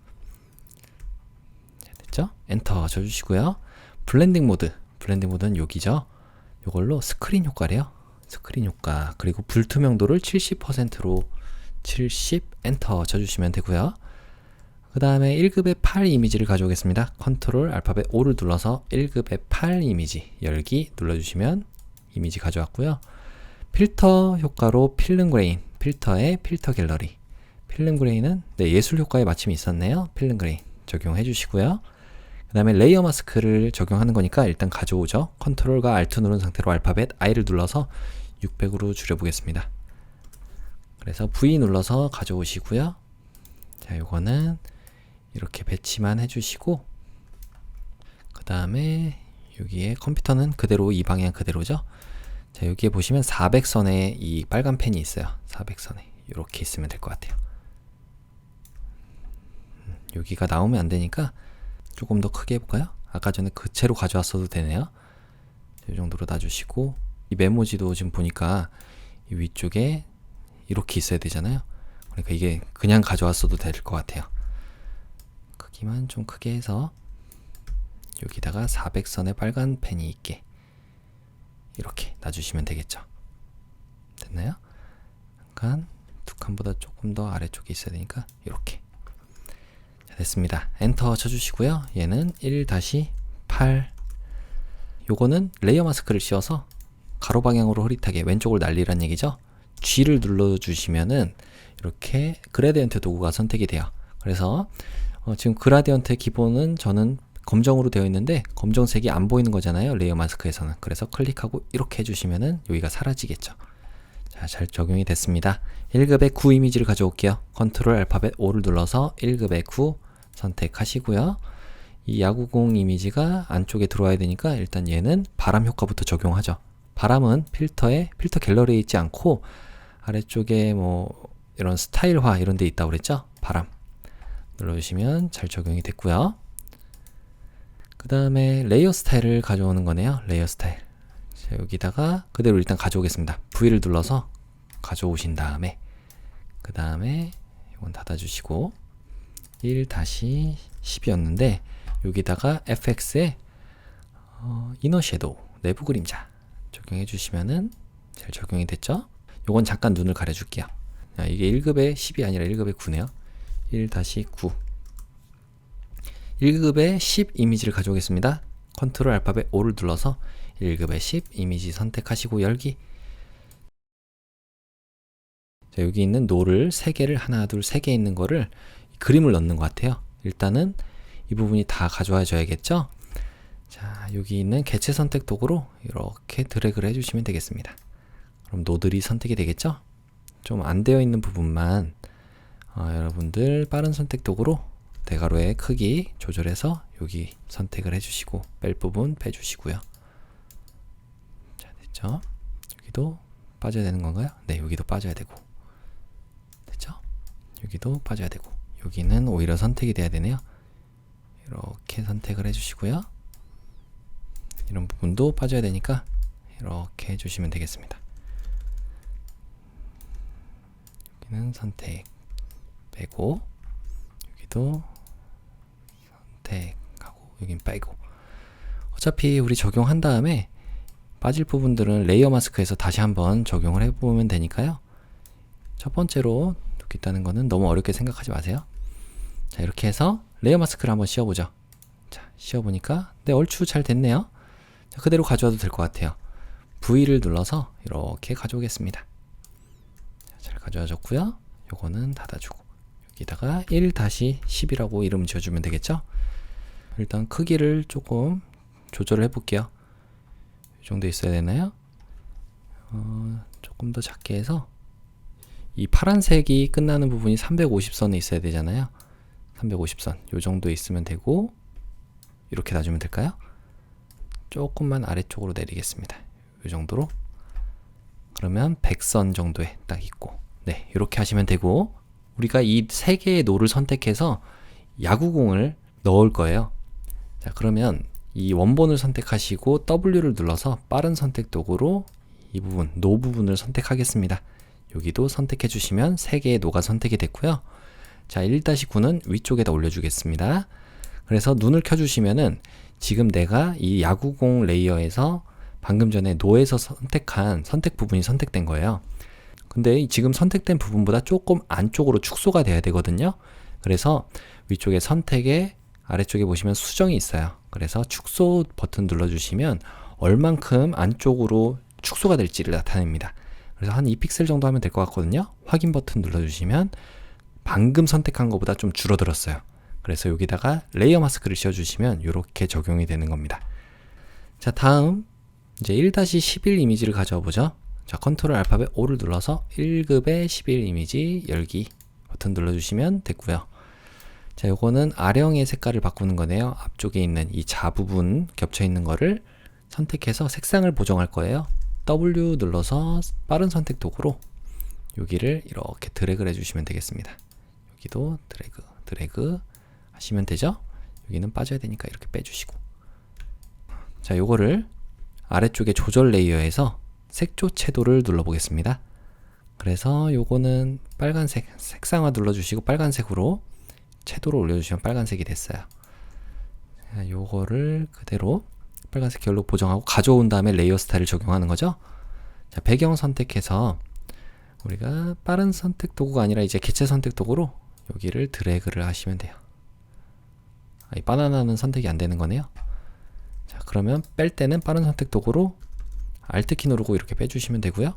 됐죠? 엔터 쳐주시고요. 블렌딩 모드는 여기죠. 이걸로 스크린 효과래요. 스크린 효과, 그리고 불투명도를 70%로 70 엔터 쳐주시면 되고요. 그 다음에 1급의 8 이미지를 가져오겠습니다. 컨트롤 알파벳 O를 눌러서 1급의 8 이미지 열기 눌러주시면 이미지 가져왔고요. 필터 효과로 필름 그레인, 필터의 필터 갤러리. 필름 그레인은 예술 효과에 마침 있었네요. 필름 그레인 적용해 주시고요. 그 다음에 레이어 마스크를 적용하는 거니까 일단 가져오죠. 컨트롤과 알트 누른 상태로 알파벳 I를 눌러서 600으로 줄여보겠습니다. 그래서 V 눌러서 가져오시고요. 자, 요거는 이렇게 배치만 해주시고, 그 다음에 여기에 컴퓨터는 그대로 이 방향 그대로죠. 자, 여기에 보시면 400선에 이 빨간 펜이 있어요. 400선에 이렇게 있으면 될 것 같아요. 여기가 나오면 안 되니까 조금 더 크게 해볼까요? 아까 전에 그 채로 가져왔어도 되네요. 이 정도로 놔주시고, 이 메모지도 지금 보니까 이 위쪽에 이렇게 있어야 되잖아요. 그러니까 이게 그냥 가져왔어도 될 것 같아요. 크기만 좀 크게 해서 여기다가 400선의 빨간 펜이 있게 이렇게 놔주시면 되겠죠. 됐나요? 약간 두 칸보다 조금 더 아래쪽에 있어야 되니까 이렇게. 자, 됐습니다. 엔터 쳐주시고요. 얘는 1-8. 요거는 레이어 마스크를 씌워서 가로 방향으로 흐릿하게 왼쪽을 날리란 얘기죠. G를 눌러주시면은 이렇게 그라디언트 도구가 선택이 돼요. 그래서 지금 그라디언트의 기본은 저는 검정으로 되어 있는데 검정색이 안 보이는 거잖아요. 레이어 마스크에서는. 그래서 클릭하고 이렇게 해주시면은 여기가 사라지겠죠. 자, 잘 적용이 됐습니다. 1급의 9 이미지를 가져올게요. 컨트롤 알파벳 O를 눌러서 1급의 9 선택하시고요. 이 야구공 이미지가 안쪽에 들어와야 되니까 일단 얘는 바람 효과부터 적용하죠. 바람은 필터 갤러리에 있지 않고 아래쪽에 뭐 이런 스타일화 이런 데 있다고 그랬죠? 바람 눌러주시면 잘 적용이 됐고요. 그 다음에 레이어 스타일을 가져오는 거네요. 레이어 스타일. 자, 여기다가 그대로 일단 가져오겠습니다. V를 눌러서 가져오신 다음에 그 다음에 이건 닫아주시고 1-10이었는데 여기다가 FX에 이너 섀도우 내부 그림자 적용해 주시면은 잘 적용이 됐죠? 요건 잠깐 눈을 가려 줄게요. 이게 1급의 10이 아니라 1급의 9네요. 1-9 1급의 10 이미지를 가져오겠습니다. 컨트롤 알파벳 O를 눌러서 1급의 10 이미지 선택하시고 열기. 자, 여기 있는 노를 3개를 하나 둘 3개 있는 거를 그림을 넣는 것 같아요. 일단은 이 부분이 다 가져와 줘야겠죠. 자, 여기 있는 개체 선택 도구로 이렇게 드래그를 해주시면 되겠습니다. 그럼 노들이 선택이 되겠죠. 좀 안 되어 있는 부분만 여러분들 빠른 선택 도구로 대괄호의 크기 조절해서 여기 선택을 해주시고 뺄 부분 빼주시고요. 자, 됐죠? 여기도 빠져야 되는 건가요? 네, 여기도 빠져야 되고. 됐죠? 여기도 빠져야 되고. 여기는 오히려 선택이 돼야 되네요. 이렇게 선택을 해주시고요. 이런 부분도 빠져야 되니까 이렇게 해주시면 되겠습니다. 여기는 선택 빼고 여기도 선택하고 여긴 빼고. 어차피 우리 적용한 다음에 빠질 부분들은 레이어 마스크에서 다시 한번 적용을 해보면 되니까요. 첫 번째로 놓겠다는 거는 너무 어렵게 생각하지 마세요. 자, 이렇게 해서 레이어 마스크를 한번 씌워보죠. 자, 씌워보니까 네, 얼추 잘 됐네요. 자, 그대로 가져와도 될 것 같아요. V를 눌러서 이렇게 가져오겠습니다. 자, 잘 가져와졌고요. 요거는 닫아주고 여기다가 1-10이라고 이름 지어주면 되겠죠. 일단 크기를 조금 조절을 해볼게요. 이 정도 있어야 되나요? 조금 더 작게 해서 이 파란색이 끝나는 부분이 350선에 있어야 되잖아요. 350선 요 정도 있으면 되고 이렇게 놔주면 될까요? 조금만 아래쪽으로 내리겠습니다. 요 정도로. 그러면 100선 정도에 딱 있고, 네, 이렇게 하시면 되고, 우리가 이 3개의 노를 선택해서 야구공을 넣을 거예요. 자, 그러면 이 원본을 선택하시고 W를 눌러서 빠른 선택 도구로 이 부분, 노 부분을 선택하겠습니다. 여기도 선택해 주시면 3개의 노가 선택이 됐고요. 자, 1-9는 위쪽에다 올려주겠습니다. 그래서 눈을 켜주시면은 지금 내가 이 야구공 레이어에서 방금 전에 노에서 선택한 선택 부분이 선택된 거예요. 근데 지금 선택된 부분보다 조금 안쪽으로 축소가 돼야 되거든요. 그래서 위쪽에 선택에 아래쪽에 보시면 수정이 있어요. 그래서 축소 버튼 눌러주시면 얼만큼 안쪽으로 축소가 될지를 나타냅니다. 그래서 한 2픽셀 정도 하면 될 것 같거든요. 확인 버튼 눌러주시면 방금 선택한 것보다 좀 줄어들었어요. 그래서 여기다가 레이어 마스크를 씌워주시면 이렇게 적용이 되는 겁니다. 자, 다음 이제 1-11 이미지를 가져와 보죠. 자, 컨트롤 알파벳 O를 눌러서 1급의 11 이미지 열기 버튼 눌러주시면 됐고요. 자, 요거는 아령의 색깔을 바꾸는 거네요. 앞쪽에 있는 이 자 부분 겹쳐 있는 거를 선택해서 색상을 보정할 거예요. W 눌러서 빠른 선택 도구로 여기를 이렇게 드래그를 해주시면 되겠습니다. 여기도 드래그 하시면 되죠. 여기는 빠져야 되니까 이렇게 빼주시고, 자, 요거를 아래쪽에 조절 레이어에서 색조 채도를 눌러 보겠습니다. 그래서 요거는 빨간색 색상화 눌러주시고 빨간색으로 채도를 올려주시면 빨간색이 됐어요. 자, 요거를 그대로 빨간색 계열로 보정하고 가져온 다음에 레이어 스타일을 적용하는 거죠. 자, 배경 선택해서 우리가 빠른 선택 도구가 아니라 이제 개체 선택 도구로 여기를 드래그를 하시면 돼요. 이 바나나는 선택이 안 되는 거네요. 자, 그러면 뺄 때는 빠른 선택 도구로 Alt 키 누르고 이렇게 빼주시면 되고요.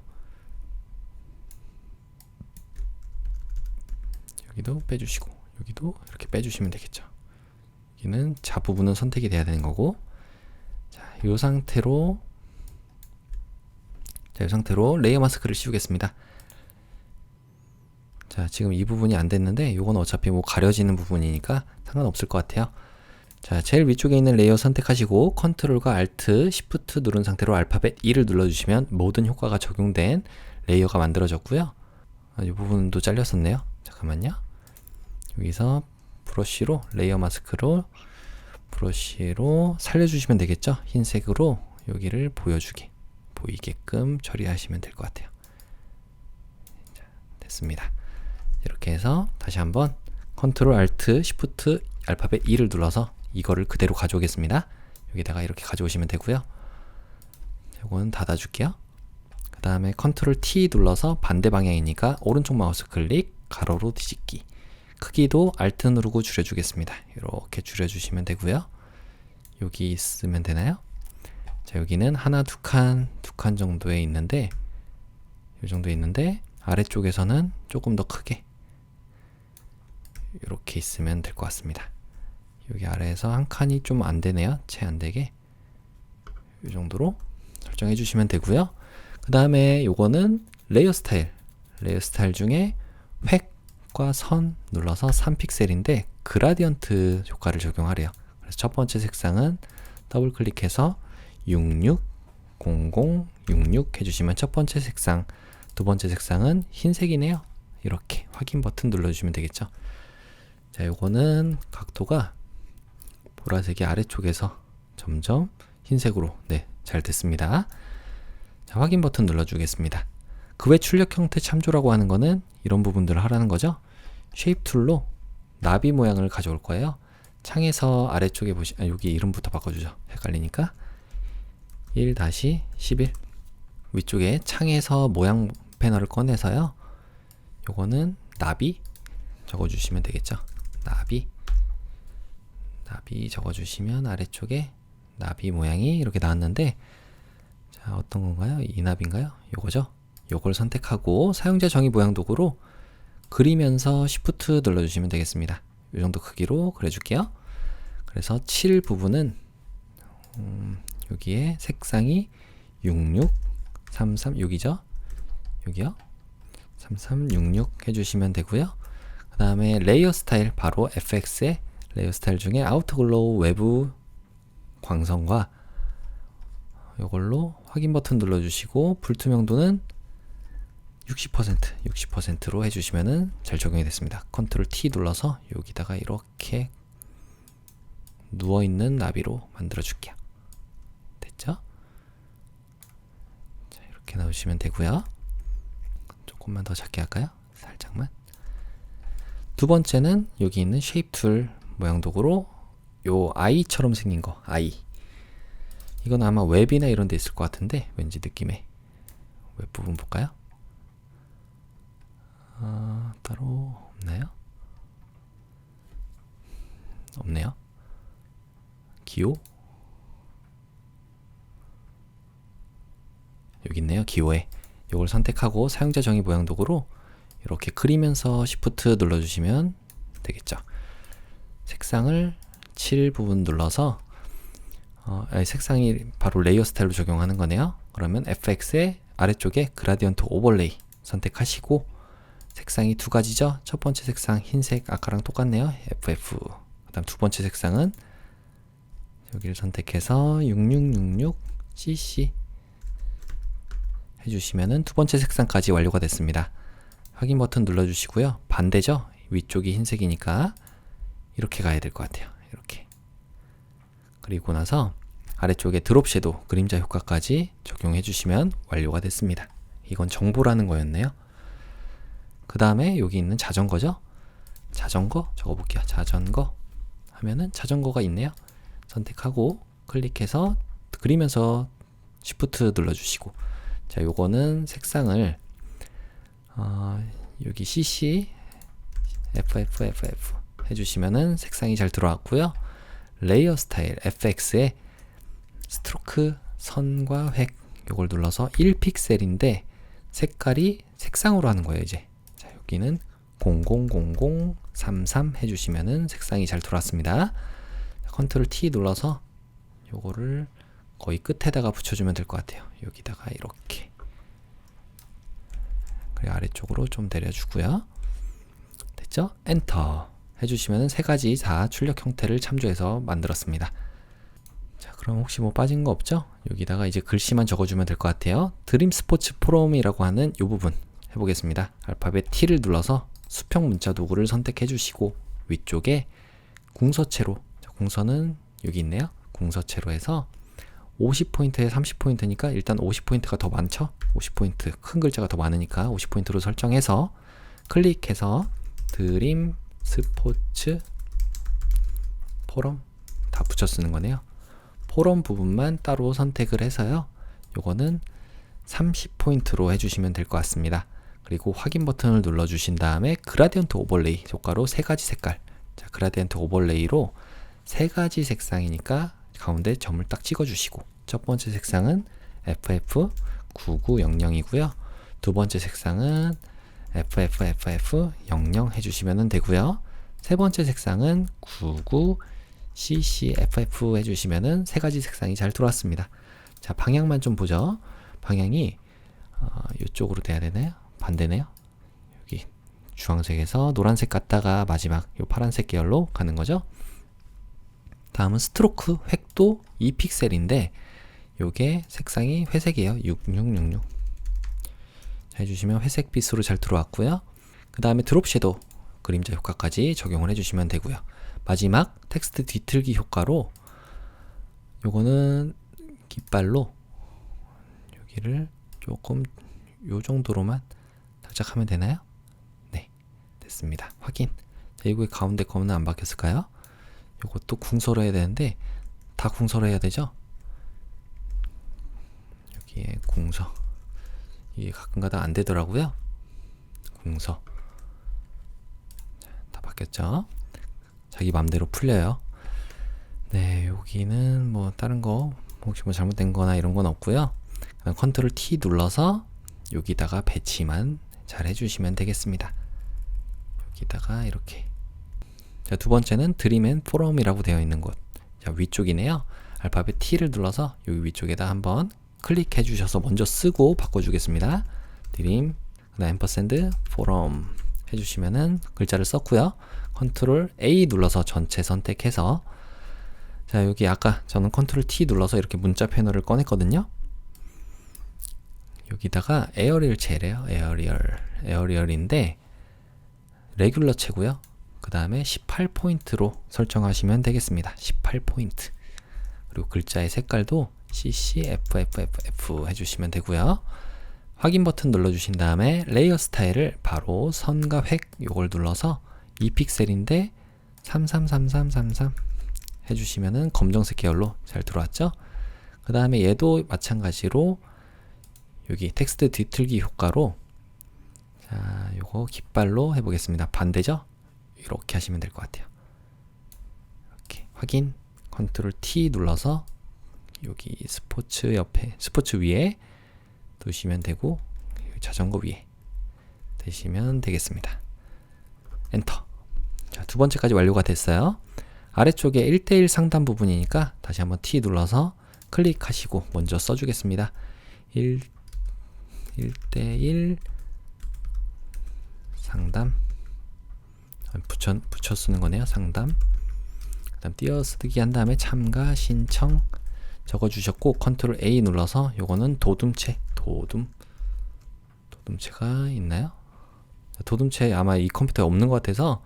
여기도 빼주시고 여기도 이렇게 빼주시면 되겠죠. 여기는 자 부분은 선택이 돼야 되는 거고, 자, 이 상태로 레이어 마스크를 씌우겠습니다. 자, 지금 이 부분이 안 됐는데 이건 어차피 뭐 가려지는 부분이니까 상관없을 것 같아요. 자, 제일 위쪽에 있는 레이어 선택하시고 컨트롤과 Alt, Shift 누른 상태로 알파벳 E를 눌러주시면 모든 효과가 적용된 레이어가 만들어졌고요. 이 부분도 잘렸었네요. 잠깐만요. 여기서 브러쉬로 레이어 마스크로 브러쉬로 살려주시면 되겠죠. 흰색으로 여기를 보이게끔 처리하시면 될 것 같아요. 자, 됐습니다. 이렇게 해서 다시 한번 컨트롤 Alt, Shift, 알파벳 E를 눌러서 이거를 그대로 가져오겠습니다. 여기다가 이렇게 가져오시면 되고요. 이건 닫아줄게요. 그 다음에 컨트롤 T 눌러서 반대 방향이니까 오른쪽 마우스 클릭, 가로로 뒤집기. 크기도 Alt 누르고 줄여주겠습니다. 이렇게 줄여주시면 되고요. 여기 있으면 되나요? 자, 여기는 하나, 두 칸 정도에 있는데, 이 정도에 있는데 아래쪽에서는 조금 더 크게 이렇게 있으면 될 것 같습니다. 여기 아래에서 한 칸이 좀 안 되네요. 채 안 되게 이 정도로 설정해 주시면 되고요. 그 다음에 요거는 레이어 스타일 중에 획과 선 눌러서 3픽셀인데 그라디언트 효과를 적용하래요. 그래서 첫 번째 색상은 더블 클릭해서 660066 해주시면 첫 번째 색상, 두 번째 색상은 흰색이네요. 이렇게 확인 버튼 눌러주시면 되겠죠. 자, 요거는 각도가 보라색이 아래쪽에서 점점 흰색으로, 네, 잘 됐습니다. 자, 확인 버튼 눌러주겠습니다. 그 외 출력 형태 참조라고 하는 거는 이런 부분들을 하라는 거죠. 쉐입 툴로 나비 모양을 가져올 거예요. 창에서 아래쪽에 여기 이름부터 바꿔주죠. 헷갈리니까 1-11 위쪽에 창에서 모양 패널을 꺼내서요. 요거는 나비 적어주시면 되겠죠. 나비 적어주시면 아래쪽에 나비 모양이 이렇게 나왔는데, 자, 어떤 건가요? 이 나비인가요? 요거죠. 요걸 선택하고 사용자 정의 모양 도구로 그리면서 Shift 눌러주시면 되겠습니다. 이 정도 크기로 그려줄게요. 그래서 7 부분은 여기에 색상이 6633 여기요. 3366 해주시면 되고요. 그 다음에 레이어 스타일, 바로 FX의 레이어 스타일 중에 아우터글로우 외부 광선과 이걸로 확인 버튼 눌러주시고 불투명도는 60%로 해주시면은 잘 적용이 됐습니다. 컨트롤 T 눌러서 여기다가 이렇게 누워있는 나비로 만들어 줄게요. 됐죠? 자, 이렇게 넣으시면 되고요. 조금만 더 작게 할까요? 살짝만. 두 번째는 여기 있는 쉐입 툴 모양 도구로 요 아이처럼 생긴 거, 아이. 이건 아마 웹이나 이런 데 있을 것 같은데 왠지 느낌에. 웹 부분 볼까요? 따로 없나요? 없네요. 기호? 여기 있네요. 기호에. 이걸 선택하고 사용자 정의 모양 도구로 이렇게 그리면서 Shift 눌러주시면 되겠죠. 색상을 칠 부분 눌러서 색상이 바로 레이어 스타일로 적용하는 거네요. 그러면 FX의 아래쪽에 그라디언트 오버레이 선택하시고 색상이 두 가지죠. 첫 번째 색상 흰색 아까랑 똑같네요. FF. 그 다음 두 번째 색상은 여기를 선택해서 6666 CC 해주시면은 두 번째 색상까지 완료가 됐습니다. 확인 버튼 눌러주시고요. 반대죠? 위쪽이 흰색이니까 이렇게 가야 될 것 같아요. 이렇게. 그리고 나서 아래쪽에 드롭 섀도우 그림자 효과까지 적용해 주시면 완료가 됐습니다. 이건 정보라는 거였네요. 그 다음에 여기 있는 자전거죠? 자전거 적어볼게요. 자전거 하면은 자전거가 있네요. 선택하고 클릭해서 그리면서 Shift 눌러주시고, 자, 요거는 색상을 여기 CC FFFF 해주시면은 색상이 잘 들어왔고요. 레이어 스타일 FX에 스트로크 선과 획 요걸 눌러서 1픽셀인데 색깔이 색상으로 하는 거예요. 이제 자, 여기는 000033 해주시면은 색상이 잘 들어왔습니다. 컨트롤 T 눌러서 요거를 거의 끝에다가 붙여주면 될 것 같아요. 여기다가 이렇게. 그리고 아래쪽으로 좀 내려주고요. 됐죠? 엔터 해주시면 세 가지 다 출력 형태를 참조해서 만들었습니다. 자, 그럼 혹시 뭐 빠진 거 없죠? 여기다가 이제 글씨만 적어주면 될 것 같아요. 드림 스포츠 포럼이라고 하는 이 부분 해보겠습니다. 알파벳 T를 눌러서 수평 문자 도구를 선택해 주시고 위쪽에 궁서체로, 자, 궁서는 여기 있네요. 궁서체로 해서 50포인트에 30포인트니까 일단 50포인트가 더 많죠? 50포인트, 큰 글자가 더 많으니까 50포인트로 설정해서 클릭해서 드림 스포츠 포럼 다 붙여 쓰는 거네요. 포럼 부분만 따로 선택을 해서요. 요거는 30포인트로 해주시면 될 것 같습니다. 그리고 확인 버튼을 눌러주신 다음에 그라디언트 오버레이 효과로 세 가지 색깔, 자, 그라디언트 오버레이로 세 가지 색상이니까 가운데 점을 딱 찍어주시고, 첫 번째 색상은 FF9900이고요. 두 번째 색상은 FFFF00 해주시면 되고요. 세 번째 색상은 99CCFF 해주시면 세 가지 색상이 잘 들어왔습니다. 자, 방향만 좀 보죠. 방향이 이쪽으로 돼야 되나요? 반대네요. 여기 주황색에서 노란색 갔다가 마지막 요 파란색 계열로 가는 거죠. 다음은 스트로크 획도 2픽셀인데 요게 색상이 회색이에요. 6666 해주시면 회색 빛으로 잘 들어왔고요. 그 다음에 드롭 섀도우 그림자 효과까지 적용을 해주시면 되고요. 마지막 텍스트 뒤틀기 효과로 요거는 깃발로 여기를 조금 요 정도로만 살짝 하면 되나요? 네, 됐습니다. 확인. 자, 이거 가운데 거는 안 바뀌었을까요? 요것도 궁서로 해야 되는데 다 궁서로 해야 되죠? 여기에 궁서, 이게 가끔가다 안 되더라고요. 궁서. 자, 다 바뀌었죠? 자기 맘대로 풀려요. 네, 여기는 뭐 다른 거 혹시 뭐 잘못된 거나 이런 건 없고요. 그냥 컨트롤 T 눌러서 여기다가 배치만 잘 해주시면 되겠습니다. 여기다가 이렇게. 자, 두 번째는 드림 앤 포럼이라고 되어 있는 곳. 자, 위쪽이네요. 알파벳 T를 눌러서 여기 위쪽에다 한번 클릭해 주셔서 먼저 쓰고 바꿔주겠습니다. 드림, 그다음 앰퍼샌드, 포럼 해주시면은 글자를 썼고요. 컨트롤 A 눌러서 전체 선택해서, 자, 여기 아까 저는 컨트롤 T 눌러서 이렇게 문자 패널을 꺼냈거든요. 여기다가 에어리얼 체래요. 에어리얼인데 레귤러 체고요. 그 다음에 18포인트로 설정하시면 되겠습니다. 18포인트. 그리고 글자의 색깔도 CCFFFF 해주시면 되고요. 확인 버튼 눌러주신 다음에 레이어 스타일을 바로 선과 획 요걸 눌러서 2픽셀인데 333333 해주시면은 검정색 계열로 잘 들어왔죠? 그 다음에 얘도 마찬가지로 여기 텍스트 뒤틀기 효과로 자, 요거 깃발로 해보겠습니다. 반대죠? 이렇게 하시면 될 것 같아요. 이렇게 확인, 컨트롤 T 눌러서 여기 스포츠 옆에, 스포츠 위에 두시면 되고 자전거 위에 대시면 되겠습니다. 엔터. 자, 두 번째까지 완료가 됐어요. 아래쪽에 1대1 상담 부분이니까 다시 한번 T 눌러서 클릭하시고 먼저 써주겠습니다. 1대1 상담 붙여 쓰는 거네요. 상담. 그 다음 띄어쓰기 한 다음에 참가 신청 적어주셨고 컨트롤 A 눌러서 요거는 도둠체가 있나요? 도둠체 아마 이 컴퓨터에 없는 것 같아서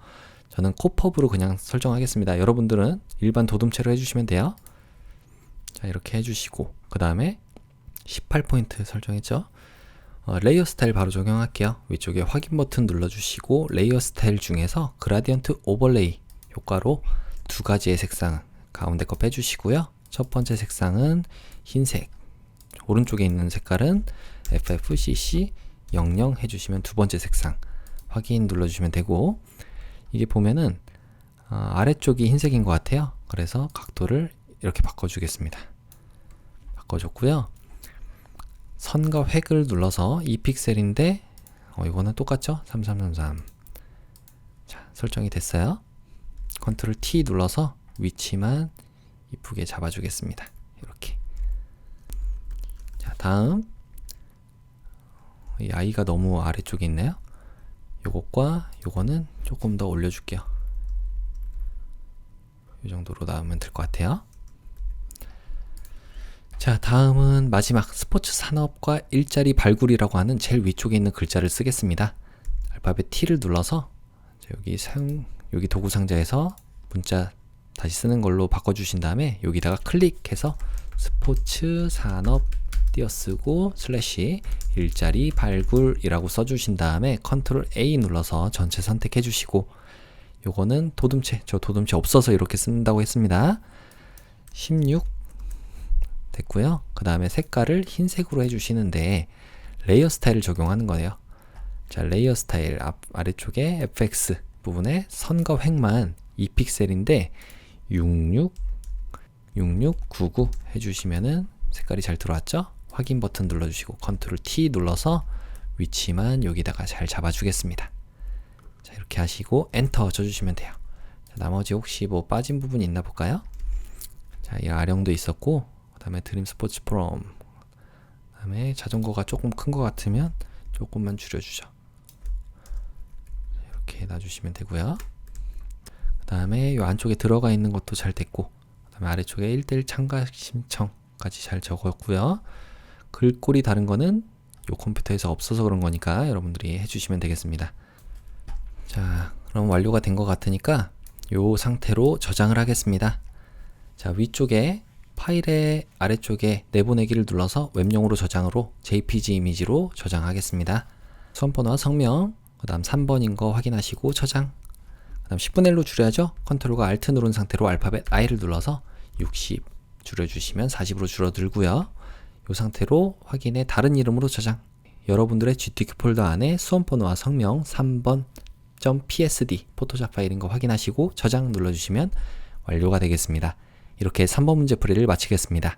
저는 코펍으로 그냥 설정하겠습니다. 여러분들은 일반 도둠체로 해주시면 돼요. 자, 이렇게 해주시고 그 다음에 18포인트 설정했죠. 레이어 스타일 바로 적용할게요. 위쪽에 확인 버튼 눌러주시고 레이어 스타일 중에서 그라디언트 오버레이 효과로 두 가지의 색상 가운데 거 빼주시고요. 첫 번째 색상은 흰색, 오른쪽에 있는 색깔은 FFCC00 해주시면 두 번째 색상 확인 눌러주시면 되고, 이게 보면은 아래쪽이 흰색인 것 같아요. 그래서 각도를 이렇게 바꿔주겠습니다. 바꿔줬고요. 선과 획을 눌러서 2픽셀인데 이거는 똑같죠? 3333. 자, 설정이 됐어요. 컨트롤 T 눌러서 위치만 이쁘게 잡아주겠습니다. 이렇게. 자, 다음 이 아이가 너무 아래쪽에 있네요. 요것과 요거는 조금 더 올려줄게요. 이 정도로 나오면 될 것 같아요. 자, 다음은 마지막 스포츠 산업과 일자리 발굴이라고 하는 제일 위쪽에 있는 글자를 쓰겠습니다. 알파벳 T를 눌러서 여기 도구 상자에서 문자 다시 쓰는 걸로 바꿔주신 다음에 여기다가 클릭해서 스포츠 산업 띄어쓰고 슬래시 일자리 발굴이라고 써주신 다음에 컨트롤 A 눌러서 전체 선택해 주시고, 요거는 도둠체, 저 도둠체 없어서 이렇게 쓴다고 했습니다. 16 됐고요. 그 다음에 색깔을 흰색으로 해주시는데 레이어 스타일을 적용하는 거예요. 자, 레이어 스타일 아래쪽에 FX 부분에 선과 획만 2픽셀인데 6699 해주시면은 색깔이 잘 들어왔죠? 확인 버튼 눌러주시고 컨트롤 T 눌러서 위치만 여기다가 잘 잡아주겠습니다. 자, 이렇게 하시고 엔터 쳐주시면 돼요. 자, 나머지 혹시 뭐 빠진 부분이 있나 볼까요? 자, 이 아령도 있었고, 그 다음에 드림 스포츠 프롬, 그 다음에 자전거가 조금 큰 것 같으면 조금만 줄여주죠. 이렇게 놔주시면 되고요. 그 다음에 이 안쪽에 들어가 있는 것도 잘 됐고, 그 다음에 아래쪽에 1대1 참가 신청까지 잘 적었고요. 글꼴이 다른 거는 이 컴퓨터에서 없어서 그런 거니까 여러분들이 해주시면 되겠습니다. 자, 그럼 완료가 된 것 같으니까 이 상태로 저장을 하겠습니다. 자, 위쪽에 파일의 아래쪽에 내보내기를 눌러서 웹용으로 저장으로 JPG 이미지로 저장하겠습니다. 수험번호와 성명, 그 다음 3번인 거 확인하시고 저장, 그 다음 10분의 1로 줄여야죠. 컨트롤과 Alt 누른 상태로 알파벳 I를 눌러서 60 줄여주시면 40으로 줄어들고요. 이 상태로 확인해 다른 이름으로 저장. 여러분들의 GTK 폴더 안에 수험번호와 성명 3번 .psd 포토샵 파일인 거 확인하시고 저장 눌러주시면 완료가 되겠습니다. 이렇게 3번 문제 풀이를 마치겠습니다.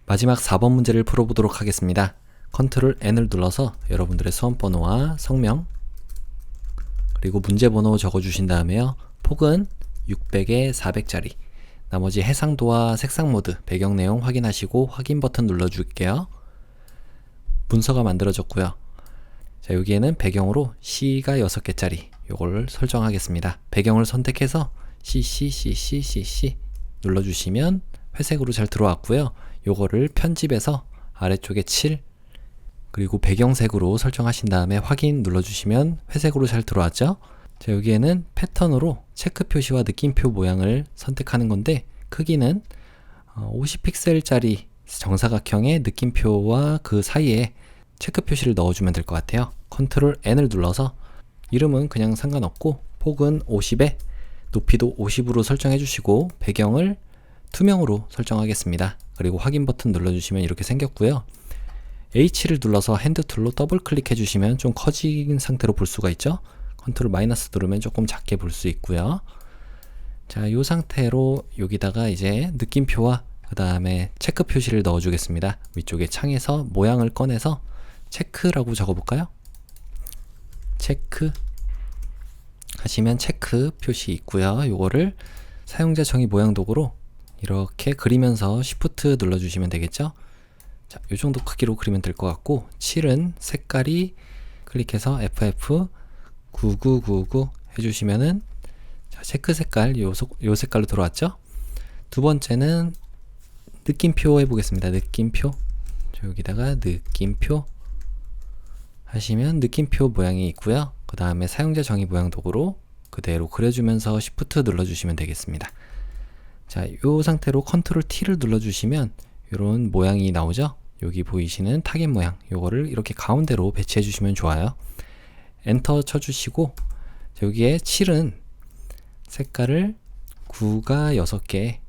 마지막 4번 문제를 풀어보도록 하겠습니다. 컨트롤 N을 눌러서 여러분들의 수험번호와 성명 그리고 문제번호 적어주신 다음에요. 폭은 600에 400짜리, 나머지 해상도와 색상 모드, 배경 내용 확인하시고 확인 버튼 눌러줄게요. 문서가 만들어졌고요. 자, 여기에는 배경으로 C가 6개짜리 요걸 설정하겠습니다. 배경을 선택해서 CC 눌러주시면 회색으로 잘 들어왔고요. 요거를 편집해서 아래쪽에 7 그리고 배경색으로 설정하신 다음에 확인 눌러주시면 회색으로 잘 들어왔죠. 자, 여기에는 패턴으로 체크 표시와 느낌표 모양을 선택하는 건데 크기는 50픽셀짜리 정사각형의 느낌표와 그 사이에 체크 표시를 넣어주면 될 것 같아요. 컨트롤 N을 눌러서 이름은 그냥 상관없고 폭은 50에 높이도 50으로 설정해 주시고 배경을 투명으로 설정하겠습니다. 그리고 확인 버튼 눌러주시면 이렇게 생겼고요. H를 눌러서 핸드 툴로 더블 클릭해 주시면 좀 커진 상태로 볼 수가 있죠. 컨트롤 마이너스 누르면 조금 작게 볼 수 있고요. 자, 이 상태로 여기다가 이제 느낌표와 그 다음에 체크 표시를 넣어 주겠습니다. 위쪽에 창에서 모양을 꺼내서 체크라고 적어 볼까요? 체크 하시면 체크 표시 있고요. 요거를 사용자 정의 모양 도구로 이렇게 그리면서 Shift 눌러주시면 되겠죠. 자, 요 정도 크기로 그리면 될 것 같고, 칠은 색깔이 클릭해서 FF9999 해주시면은 자, 체크 색깔 요 색깔로 들어왔죠. 두 번째는 느낌표 해보겠습니다. 느낌표. 자, 여기다가 느낌표 하시면 느낌표 모양이 있고요. 그 다음에 사용자 정의 모양 도구로 그대로 그려주면서 Shift 눌러주시면 되겠습니다. 자, 요 상태로 컨트롤 T를 눌러주시면 이런 모양이 나오죠. 여기 보이시는 타겟 모양, 요거를 이렇게 가운데로 배치해 주시면 좋아요. 엔터 쳐주시고 여기에 7은 색깔을 9가 6개,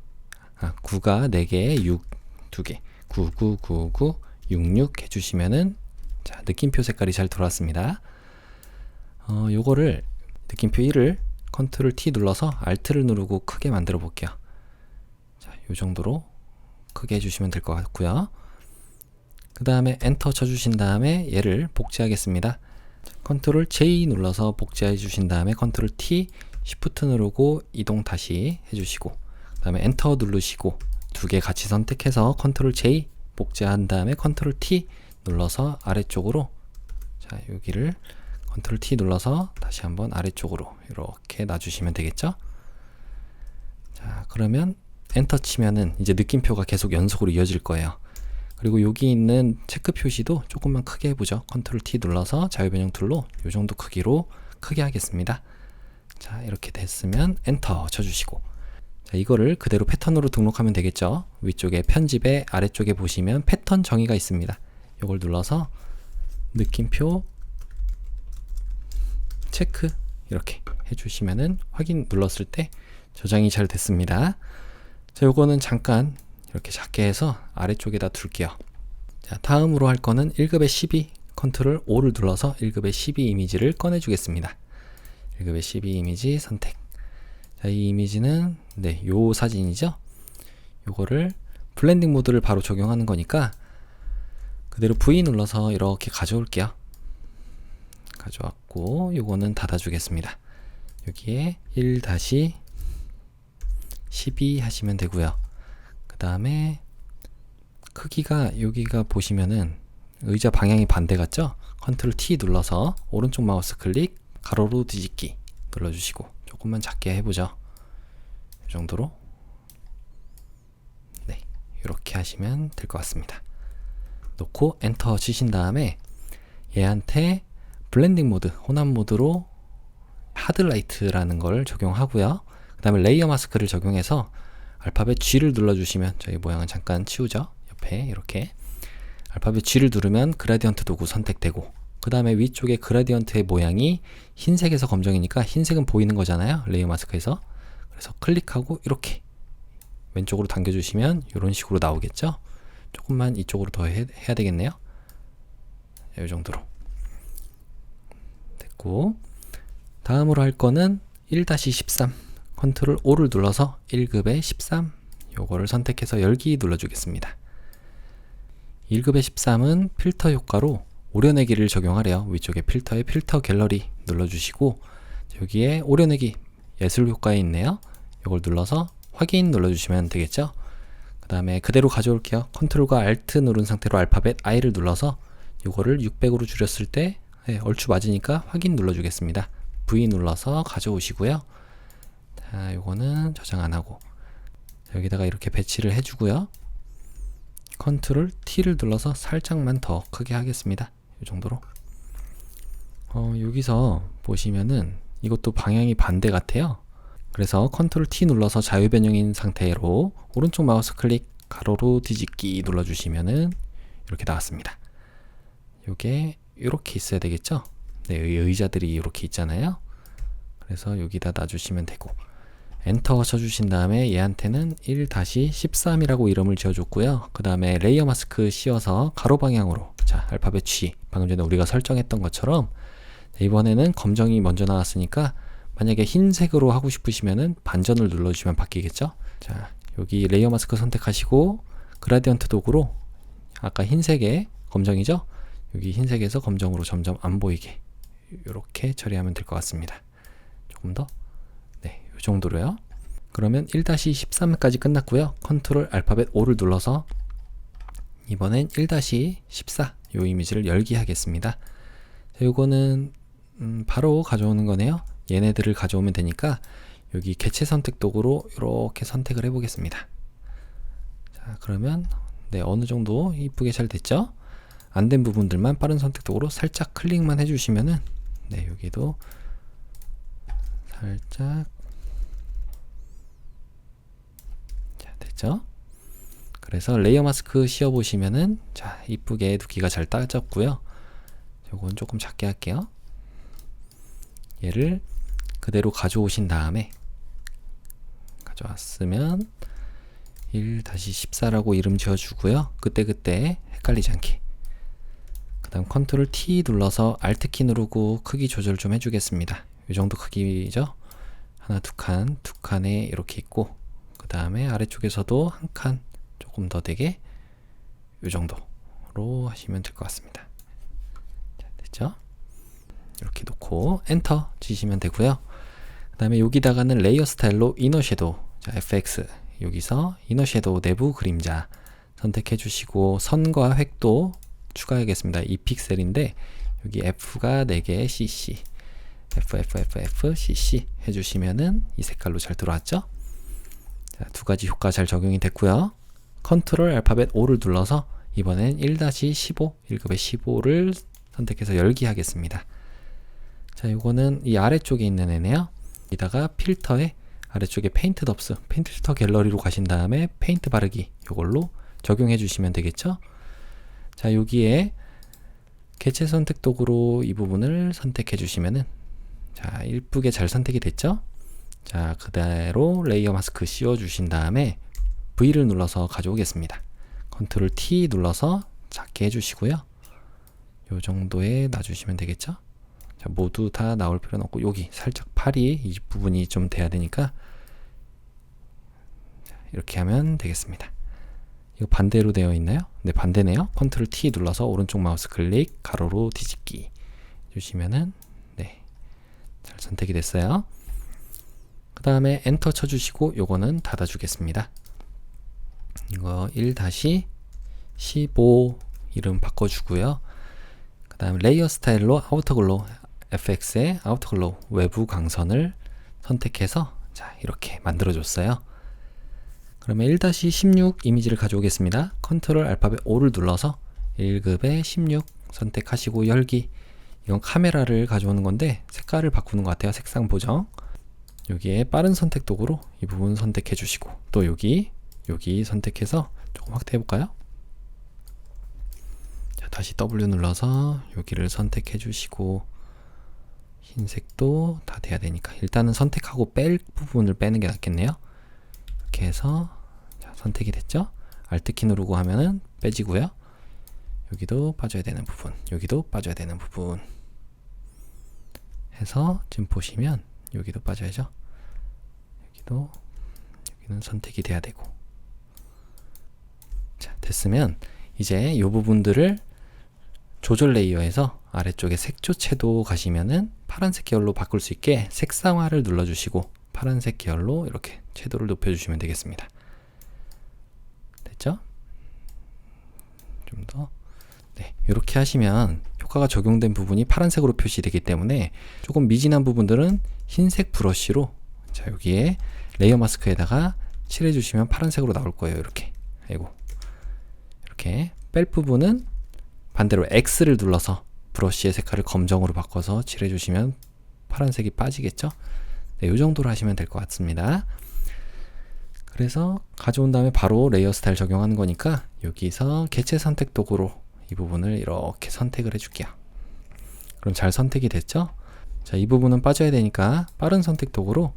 9가 4개, 6 2개, 9999 66 해주시면은 자, 느낌표 색깔이 잘 들어왔습니다. 요거를 느낌표 1을 컨트롤 T 눌러서 Alt를 누르고 크게 만들어 볼게요. 자, 요 정도로 크게 해주시면 될 것 같고요. 그 다음에 엔터 쳐주신 다음에 얘를 복제하겠습니다. 컨트롤 J 눌러서 복제해 주신 다음에 컨트롤 T, Shift 누르고 이동 다시 해주시고, 그 다음에 엔터 누르시고 두 개 같이 선택해서 컨트롤 J 복제한 다음에 컨트롤 T 눌러서 아래쪽으로, 자, 여기를 컨트롤 T 눌러서 다시 한번 아래쪽으로 이렇게 놔주시면 되겠죠. 자, 그러면 엔터 치면은 이제 느낌표가 계속 연속으로 이어질 거예요. 그리고 여기 있는 체크 표시도 조금만 크게 해보죠. 컨트롤 T 눌러서 자유변형 툴로 이 정도 크기로 크게 하겠습니다. 자, 이렇게 됐으면 엔터 쳐주시고, 자, 이거를 그대로 패턴으로 등록하면 되겠죠. 위쪽에 편집에 아래쪽에 보시면 패턴 정의가 있습니다. 이걸 눌러서 느낌표 체크 이렇게 해주시면은 확인 눌렀을 때 저장이 잘 됐습니다. 자, 요거는 잠깐 이렇게 작게 해서 아래쪽에다 둘게요. 자, 다음으로 할 거는 1급의 12 컨트롤 O를 눌러서 1급의 12 이미지를 꺼내 주겠습니다. 1급의 12 이미지 선택. 자, 이 이미지는 네, 요 사진이죠. 요거를 블렌딩 모드를 바로 적용하는 거니까 그대로 V 눌러서 이렇게 가져올게요. 가져왔고 요거는 닫아 주겠습니다. 여기에 1-12 하시면 되고요. 그 다음에 크기가 여기가 보시면은 의자 방향이 반대 같죠? 컨트롤 T 눌러서 오른쪽 마우스 클릭 가로로 뒤집기 눌러주시고 조금만 작게 해보죠. 이 정도로 네, 이렇게 하시면 될 것 같습니다. 놓고 엔터 치신 다음에 얘한테 블렌딩 모드, 혼합 모드로 하드라이트라는 걸 적용하고요. 그 다음에 레이어 마스크를 적용해서 알파벳 G를 눌러주시면 저희 모양은 잠깐 치우죠. 옆에 이렇게 알파벳 G를 누르면 그라디언트 도구 선택되고, 그 다음에 위쪽에 그라디언트의 모양이 흰색에서 검정이니까 흰색은 보이는 거잖아요. 레이어 마스크에서. 그래서 클릭하고 이렇게 왼쪽으로 당겨주시면 이런 식으로 나오겠죠. 조금만 이쪽으로 더 해야 되겠네요. 이 정도로 됐고, 다음으로 할 거는 1-13 컨트롤 O를 눌러서 1급의 13 요거를 선택해서 열기 눌러주겠습니다. 1급의 13은 필터 효과로 오려내기를 적용하래요. 위쪽에 필터에 필터 갤러리 눌러주시고 여기에 오려내기 예술 효과에 있네요. 이걸 눌러서 확인 눌러주시면 되겠죠. 그 다음에 그대로 가져올게요. 컨트롤과 Alt 누른 상태로 알파벳 I를 눌러서 이거를 600으로 줄였을 때 얼추 맞으니까 확인 눌러주겠습니다. V 눌러서 가져오시고요. 자, 요거는 저장 안하고 여기다가 이렇게 배치를 해주고요. 컨트롤 T를 눌러서 살짝만 더 크게 하겠습니다. 이 정도로. 여기서 보시면은 이것도 방향이 반대 같아요. 그래서 컨트롤 T 눌러서 자유변형인 상태로 오른쪽 마우스 클릭 가로로 뒤집기 눌러주시면은 이렇게 나왔습니다. 요게 이렇게 있어야 되겠죠? 네, 의자들이 이렇게 있잖아요. 그래서 여기다 놔주시면 되고, 엔터 쳐주신 다음에 얘한테는 1-13이라고 이름을 지어줬고요. 그 다음에 레이어 마스크 씌워서 가로 방향으로, 자, 알파벳 G, 방금 전에 우리가 설정했던 것처럼, 이번에는 검정이 먼저 나왔으니까 만약에 흰색으로 하고 싶으시면은 반전을 눌러주시면 바뀌겠죠. 자, 여기 레이어 마스크 선택하시고 그라디언트 도구로 아까 흰색에 검정이죠. 여기 흰색에서 검정으로 점점 안 보이게 이렇게 처리하면 될 것 같습니다. 조금 더, 네, 이 정도로요. 그러면 1-13까지 끝났고요. 컨트롤 알파벳 O를 눌러서 이번엔 1-14 요 이미지를 열기 하겠습니다. 자, 요거는 바로 가져오는 거네요. 얘네들을 가져오면 되니까 여기 개체 선택 도구로 이렇게 선택을 해 보겠습니다. 자, 그러면 네, 어느 정도 이쁘게 잘 됐죠? 안 된 부분들만 빠른 선택 도구로 살짝 클릭만 해주시면은, 네, 여기도 살짝, 자, 됐죠? 그래서 레이어 마스크 씌워 보시면은, 자, 이쁘게 두께가 잘 따졌고요. 요건 조금 작게 할게요. 얘를 그대로 가져오신 다음에, 가져왔으면 1-14라고 이름 지어주고요. 그때그때 헷갈리지 않게. 그 다음 컨트롤 T 눌러서 Alt 키 누르고 크기 조절 좀 해주겠습니다. 이 정도 크기죠. 하나, 두 칸에 이렇게 있고, 그 다음에 아래쪽에서도 한 칸 조금 더 되게 이 정도로 하시면 될 것 같습니다. 자, 됐죠? 이렇게 놓고 엔터 치시면 되고요. 그 다음에 여기다가는 레이어 스타일로 이너 섀도우, 자, FX, 여기서 이너 섀도우 내부 그림자 선택해 주시고 선과 획도 추가하겠습니다. 2픽셀인데 여기 F가 4개, CC, F, CC 해주시면은 이 색깔로 잘 들어왔죠? 자, 두 가지 효과 잘 적용이 됐고요. 컨트롤 알파벳 O를 눌러서 이번엔 1-15, 1급의 15를 선택해서 열기 하겠습니다. 자, 요거는 이 아래쪽에 있는 애네요. 여기다가 필터에 아래쪽에 페인트 덥스, 필터 갤러리로 가신 다음에 페인트 바르기 요걸로 적용해 주시면 되겠죠. 자, 여기에 개체 선택 도구로 이 부분을 선택해 주시면은, 자, 이쁘게 잘 선택이 됐죠. 자, 그대로 레이어 마스크 씌워 주신 다음에 V를 눌러서 가져오겠습니다. 컨트롤 T 눌러서 작게 해주시고요. 요 정도에 놔주시면 되겠죠. 자, 모두 다 나올 필요는 없고 여기 살짝 팔이 이 부분이 좀 돼야 되니까 이렇게 하면 되겠습니다. 이거 반대로 되어 있나요? 네, 반대네요. 컨트롤 T 눌러서 오른쪽 마우스 클릭 가로로 뒤집기 주시면은, 네, 잘 선택이 됐어요. 그 다음에 엔터 쳐주시고 요거는 닫아 주겠습니다. 이거 1-15 이름 바꿔주고요. 그 다음 레이어 스타일로 아우터글로우, FX의 아우터글로우 외부 광선을 선택해서, 자, 이렇게 만들어줬어요. 그러면 1-16 이미지를 가져오겠습니다. 컨트롤 알파벳 O를 눌러서 1급의 16 선택하시고 열기. 이건 카메라를 가져오는 건데 색깔을 바꾸는 것 같아요. 색상 보정. 여기에 빠른 선택 도구로 이 부분 선택해 주시고, 또 여기 선택해서 조금 확대해 볼까요? 자, 다시 W 눌러서 여기를 선택해 주시고, 흰색도 다 돼야 되니까 일단은 선택하고 뺄 부분을 빼는 게 낫겠네요. 이렇게 해서, 자, 선택이 됐죠? Alt 키 누르고 하면은 빼지고요. 여기도 빠져야 되는 부분, 여기도 빠져야 되는 부분 해서 지금 보시면 여기도 빠져야죠. 여기는 선택이 돼야 되고. 자, 됐으면 이제 이 부분들을 조절 레이어에서 아래쪽에 색조 채도 가시면은 파란색 계열로 바꿀 수 있게 색상화를 눌러주시고 파란색 계열로 이렇게 채도를 높여주시면 되겠습니다. 됐죠? 좀 더, 네, 이렇게 하시면 효과가 적용된 부분이 파란색으로 표시되기 때문에 조금 미진한 부분들은 흰색 브러쉬로, 자, 여기에 레이어 마스크에다가 칠해주시면 파란색으로 나올 거예요. 이렇게, 아이고, 이렇게 뺄 부분은 반대로 X를 눌러서 브러쉬의 색깔을 검정으로 바꿔서 칠해주시면 파란색이 빠지겠죠? 네, 이 정도로 하시면 될 것 같습니다. 그래서 가져온 다음에 바로 레이어 스타일 적용하는 거니까 여기서 개체 선택 도구로 이 부분을 이렇게 선택을 해줄게요. 그럼 잘 선택이 됐죠? 자, 이 부분은 빠져야 되니까 빠른 선택 도구로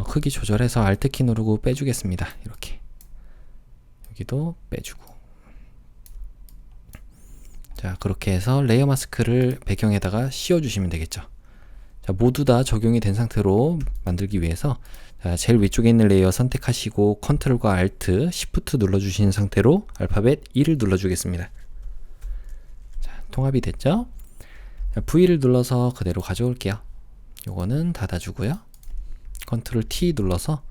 크기 조절해서 Alt키 누르고 빼주겠습니다. 이렇게 여기도 빼주고. 자, 그렇게 해서 레이어 마스크를 배경에다가 씌워주시면 되겠죠. 자, 모두 다 적용이 된 상태로 만들기 위해서 자, 제일 위쪽에 있는 레이어 선택하시고 컨트롤과 Alt, Shift 눌러주신 상태로 알파벳 E를 눌러주겠습니다. 자, 통합이 됐죠? 자, V를 눌러서 그대로 가져올게요. 요거는 닫아주고요. 컨트롤 T 눌러서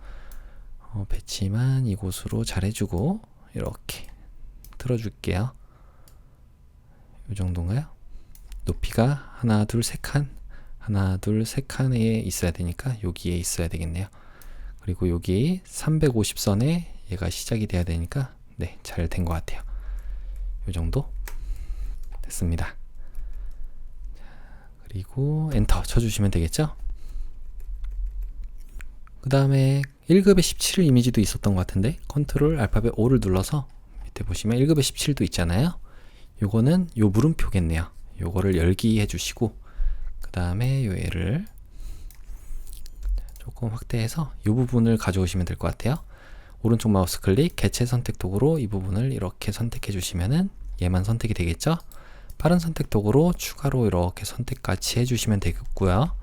배치만 이곳으로 잘 해주고 이렇게 틀어줄게요. 이 정도인가요? 높이가 하나, 둘, 세 칸, 하나, 둘, 세 칸에 있어야 되니까 여기에 있어야 되겠네요. 그리고 여기 350선에 얘가 시작이 돼야 되니까 네, 잘 된 것 같아요. 이 정도 됐습니다. 그리고 엔터 쳐주시면 되겠죠? 그 다음에 1급에 17 이미지도 있었던 것 같은데 컨트롤 알파벳 O를 눌러서 밑에 보시면 1급에 17도 있잖아요. 요거는 요 물음표겠네요. 요거를 열기 해주시고 그 다음에 요 애를 조금 확대해서 이 부분을 가져오시면 될 것 같아요. 오른쪽 마우스 클릭 개체 선택 도구로 이 부분을 이렇게 선택해 주시면은 얘만 선택이 되겠죠. 빠른 선택 도구로 추가로 이렇게 선택같이 해주시면 되겠고요.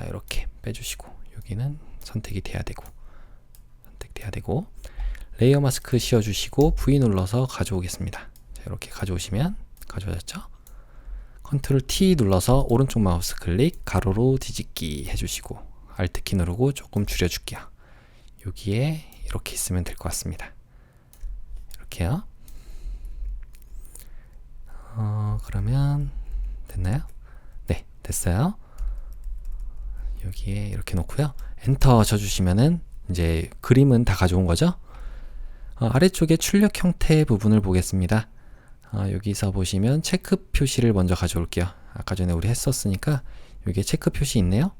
이렇게 빼주시고 여기는 선택이 돼야 되고 선택돼야 되고 레이어 마스크 씌워주시고 V 눌러서 가져오겠습니다. 자, 이렇게 가져오시면 가져졌죠. 컨트롤 T 눌러서 오른쪽 마우스 클릭 가로로 뒤집기 해주시고 Alt키 누르고 조금 줄여줄게요. 여기에 이렇게 있으면 될 것 같습니다. 이렇게요. 그러면 됐나요? 네, 됐어요. 여기에 이렇게 놓고요. 엔터 쳐주시면은 이제 그림은 다 가져온 거죠. 아래쪽에 출력 형태 부분을 보겠습니다. 여기서 보시면 체크 표시를 먼저 가져올게요. 아까 전에 우리 했었으니까 여기에 체크 표시 있네요.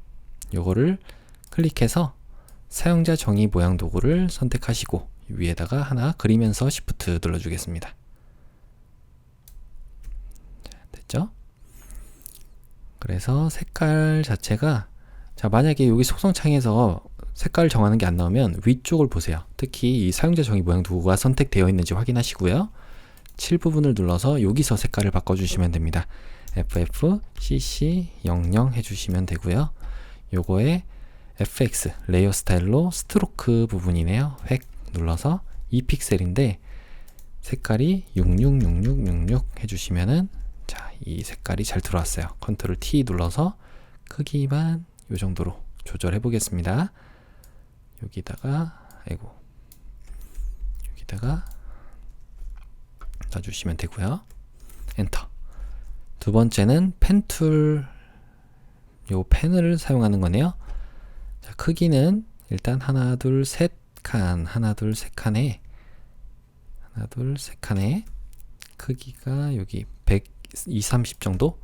요거를 클릭해서 사용자 정의 모양 도구를 선택하시고 위에다가 하나 그리면서 Shift 눌러주겠습니다. 자, 됐죠? 그래서 색깔 자체가 자, 만약에 여기 속성창에서 색깔 정하는 게 안 나오면 위쪽을 보세요. 특히 이 사용자 정의 모양 도구가 선택되어 있는지 확인하시고요. 7 부분을 눌러서 여기서 색깔을 바꿔주시면 됩니다. FFCC00 해주시면 되고요. 요거에 FX 레이어 스타일로 스트로크 부분이네요. 획 눌러서 2픽셀인데 색깔이 666666 해주시면은 자, 이 색깔이 잘 들어왔어요. 컨트롤 T 눌러서 크기만 요 정도로 조절해 보겠습니다. 여기다가 여기다가 놔주시면 되고요. 엔터. 두 번째는 펜 툴, 요 펜을 사용하는 거네요. 자, 크기는 일단 하나, 둘, 셋 칸, 하나, 둘, 셋 칸에 하나, 둘, 셋 칸에 크기가 여기 120, 30 정도?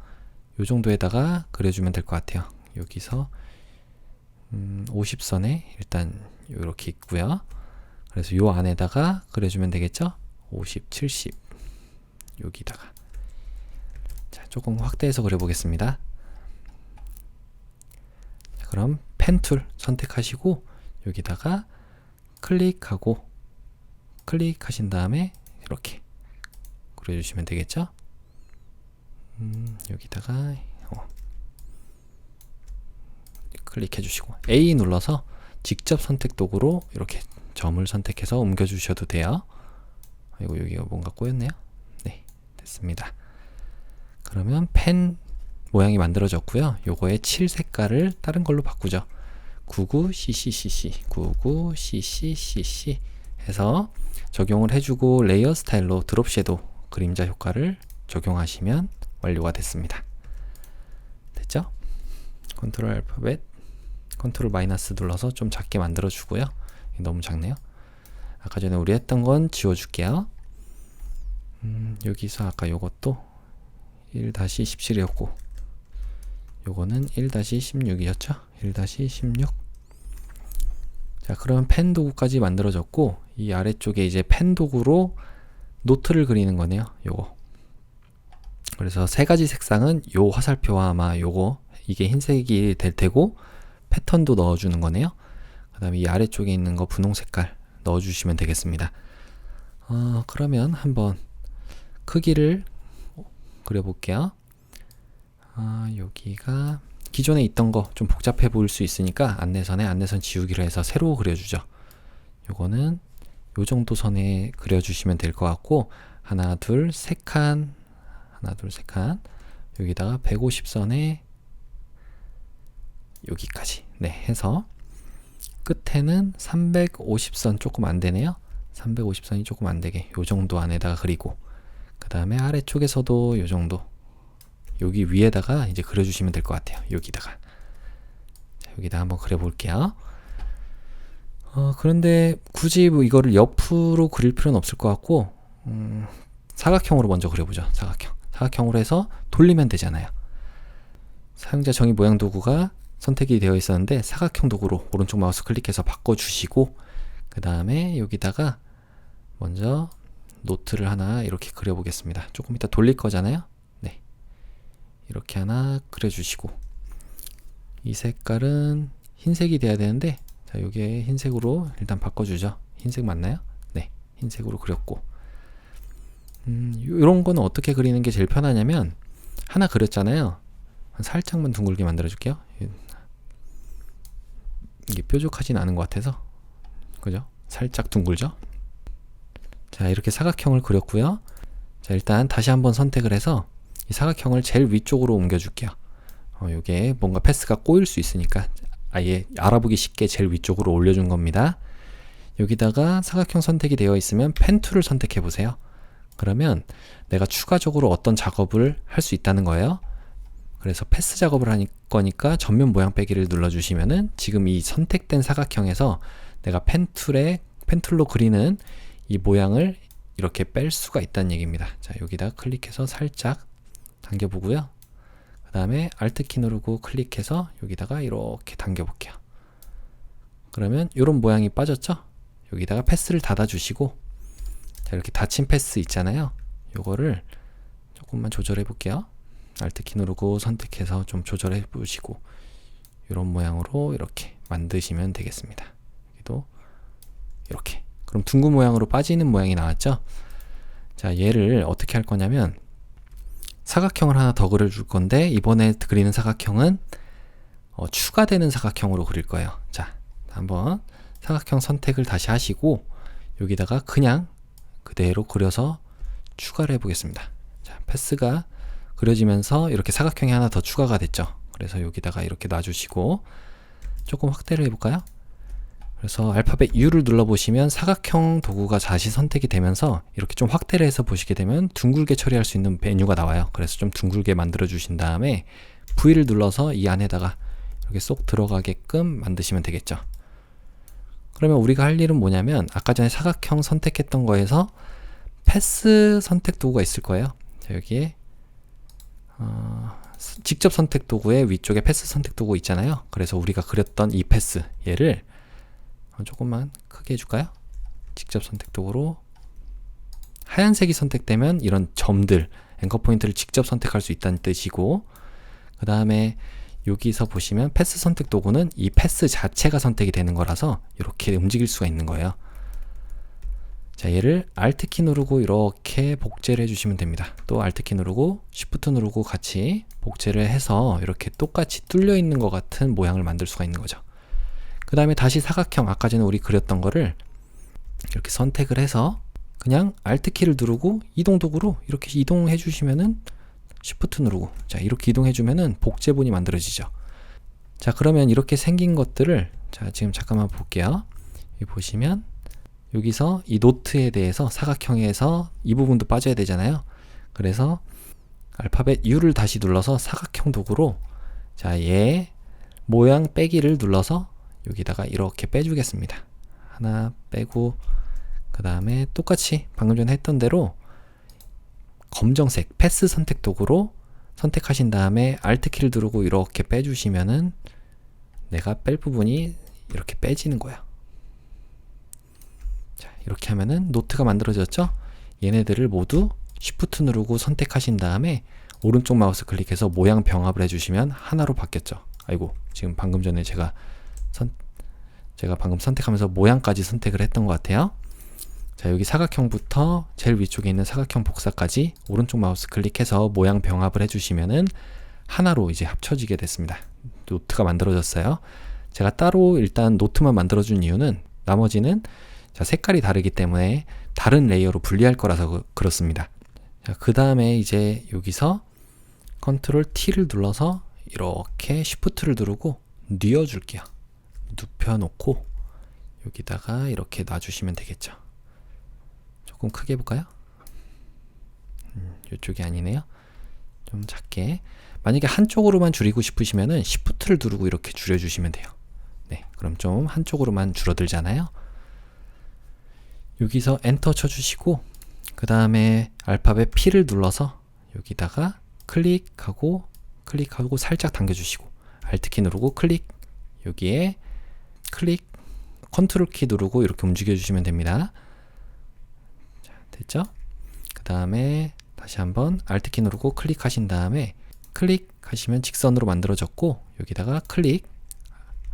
요 정도에다가 그려주면 될 것 같아요. 여기서 50선에 일단 이렇게 있고요. 그래서 요 안에다가 그려주면 되겠죠? 50, 70 여기다가 자, 조금 확대해서 그려보겠습니다. 자, 그럼 펜 툴 선택하시고 여기다가 클릭하고 클릭하신 다음에 이렇게 그려주시면 되겠죠? 여기다가 클릭해 주시고 A 눌러서 직접 선택 도구로 이렇게 점을 선택해서 옮겨 주셔도 돼요. 아이고, 여기가 뭔가 꼬였네요. 네, 됐습니다. 그러면 펜 모양이 만들어졌고요. 요거의 7 색깔을 다른 걸로 바꾸죠. 99CCCC 99CCCC 해서 적용을 해주고 레이어 스타일로 드롭 섀도우 그림자 효과를 적용하시면 완료가 됐습니다. 됐죠? 컨트롤 알파벳 컨트롤 마이너스 눌러서 좀 작게 만들어 주고요. 너무 작네요. 아까 전에 우리 했던 건 지워 줄게요. 여기서 아까 요것도 1-17이었고 요거는 1-16이었죠. 1-16. 자, 그러면 펜 도구까지 만들어졌고 이 아래쪽에 이제 펜 도구로 노트를 그리는 거네요. 요거 그래서 세 가지 색상은 요 화살표와 아마 요거 이게 흰색이 될 테고 패턴도 넣어주는 거네요. 그 다음에 이 아래쪽에 있는 거 분홍 색깔 넣어주시면 되겠습니다. 그러면 한번 크기를 그려볼게요. 여기가 기존에 있던 거 좀 복잡해 보일 수 있으니까 안내선에 안내선 지우기로 해서 새로 그려주죠. 요거는 요 정도 선에 그려주시면 될 것 같고 하나 둘 세 칸 여기다가 150선에 여기까지 해서 끝에는 350선 조금 안 되네요. 350선이 조금 안 되게 요 정도 안에다가 그리고 그 다음에 아래쪽에서도 요 정도 여기 위에다가 이제 그려주시면 될 것 같아요. 여기다가 여기다 한번 그려볼게요. 그런데 굳이 뭐 이거를 옆으로 그릴 필요는 없을 것 같고 사각형으로 먼저 그려보죠. 사각형으로 해서 돌리면 되잖아요. 사용자 정의 모양 도구가 선택이 되어 있었는데 사각형 도구로 오른쪽 마우스 클릭해서 바꿔주시고 그 다음에 여기다가 먼저 노트를 하나 이렇게 그려보겠습니다. 조금 이따 돌릴 거잖아요. 네, 이렇게 하나 그려주시고 이 색깔은 흰색이 돼야 되는데 자, 요게 흰색으로 일단 바꿔주죠. 흰색 맞나요? 네, 흰색으로 그렸고 이런 거는 어떻게 그리는 게 제일 편하냐면 하나 그렸잖아요. 살짝만 둥글게 만들어 줄게요. 이게 뾰족하진 않은 것 같아서 그죠? 살짝 둥글죠? 자, 이렇게 사각형을 그렸고요. 자, 일단 다시 한번 선택을 해서 이 사각형을 제일 위쪽으로 옮겨 줄게요. 요게 뭔가 패스가 꼬일 수 있으니까 아예 알아보기 쉽게 제일 위쪽으로 올려준 겁니다. 여기다가 사각형 선택이 되어 있으면 펜 툴을 선택해 보세요. 그러면 내가 추가적으로 어떤 작업을 할 수 있다는 거예요. 그래서 패스 작업을 할 거니까 전면 모양 빼기를 눌러주시면은 지금 이 선택된 사각형에서 내가 펜툴로 그리는 이 모양을 이렇게 뺄 수가 있다는 얘기입니다. 자, 여기다 클릭해서 살짝 당겨보고요. 그 다음에 Alt키 누르고 클릭해서 여기다가 이렇게 당겨볼게요. 그러면 이런 모양이 빠졌죠? 여기다가 패스를 닫아주시고 자, 이렇게 닫힌 패스 있잖아요. 요거를 조금만 조절해 볼게요. Alt키 누르고 선택해서 좀 조절해 보시고 이런 모양으로 이렇게 만드시면 되겠습니다. 여기도 이렇게. 그럼 둥근 모양으로 빠지는 모양이 나왔죠? 자, 얘를 어떻게 할 거냐면 사각형을 하나 더 그려줄 건데 이번에 그리는 사각형은 추가되는 사각형으로 그릴 거예요. 자, 한번 사각형 선택을 다시 하시고 여기다가 그냥 그대로 그려서 추가를 해보겠습니다. 자, 패스가 그려지면서 이렇게 사각형이 하나 더 추가가 됐죠. 그래서 여기다가 이렇게 놔주시고 조금 확대를 해볼까요? 그래서 알파벳 U를 눌러보시면 사각형 도구가 다시 선택이 되면서 이렇게 좀 확대를 해서 보시게 되면 둥글게 처리할 수 있는 메뉴가 나와요. 그래서 좀 둥글게 만들어 주신 다음에 V를 눌러서 이 안에다가 이렇게 쏙 들어가게끔 만드시면 되겠죠. 그러면 우리가 할 일은 뭐냐면 아까 전에 사각형 선택했던 거에서 패스 선택 도구가 있을 거예요. 자, 여기에 직접 선택 도구의 위쪽에 패스 선택 도구 있잖아요. 그래서 우리가 그렸던 이 패스 얘를 조금만 크게 해줄까요? 직접 선택 도구로 하얀색이 선택되면 이런 점들 앵커 포인트를 직접 선택할 수 있다는 뜻이고 그 다음에 여기서 보시면 패스 선택 도구는 이 패스 자체가 선택이 되는 거라서 이렇게 움직일 수가 있는 거예요. 자, 얘를 Alt키 누르고 이렇게 복제를 해주시면 됩니다. 또 Alt키 누르고 Shift 누르고 같이 복제를 해서 이렇게 똑같이 뚫려 있는 것 같은 모양을 만들 수가 있는 거죠. 그 다음에 다시 사각형 아까 전에 우리 그렸던 거를 이렇게 선택을 해서 그냥 Alt키를 누르고 이동 도구로 이렇게 이동해 주시면은 Shift 누르고 자, 이렇게 이동해 주면은 복제본이 만들어지죠. 자, 그러면 이렇게 생긴 것들을 자, 지금 잠깐만 볼게요. 여기 보시면 여기서 이 노트에 대해서 사각형에서 이 부분도 빠져야 되잖아요. 그래서 알파벳 U를 다시 눌러서 사각형 도구로 자, 얘 모양 빼기를 눌러서 여기다가 이렇게 빼주겠습니다. 하나 빼고 그 다음에 똑같이 방금 전에 했던 대로 검정색 패스 선택 도구로 선택하신 다음에 Alt키를 누르고 이렇게 빼주시면은 내가 뺄 부분이 이렇게 빼지는 거야. 자, 이렇게 하면은 노트가 만들어졌죠? 얘네들을 모두 Shift 누르고 선택하신 다음에 오른쪽 마우스 클릭해서 모양 병합을 해주시면 하나로 바뀌었죠. 아이고, 지금 방금 전에 제가 방금 선택하면서 모양까지 선택을 했던 것 같아요. 자, 여기 사각형부터 제일 위쪽에 있는 사각형 복사까지 오른쪽 마우스 클릭해서 모양 병합을 해주시면은 하나로 이제 합쳐지게 됐습니다. 노트가 만들어졌어요. 제가 따로 일단 노트만 만들어준 이유는 나머지는 자, 색깔이 다르기 때문에 다른 레이어로 분리할 거라서 그렇습니다. 자, 그 다음에 이제 여기서 컨트롤 T를 눌러서 이렇게 쉬프트를 누르고 뉘어줄게요. 눕혀놓고 여기다가 이렇게 놔주시면 되겠죠. 조금 크게 해볼까요? 이쪽이 아니네요. 좀 작게. 만약에 한쪽으로만 줄이고 싶으시면은 Shift를 누르고 이렇게 줄여주시면 돼요. 네, 그럼 좀 한쪽으로만 줄어들잖아요. 여기서 엔터 쳐주시고 그 다음에 알파벳 P를 눌러서 여기다가 클릭하고 살짝 당겨주시고 Alt키 누르고 클릭, 여기에 클릭, 컨트롤 키 누르고 이렇게 움직여주시면 됩니다. 자, 됐죠? 그 다음에 다시 한번 Alt키 누르고 클릭하신 다음에 클릭하시면 직선으로 만들어졌고 여기다가 클릭,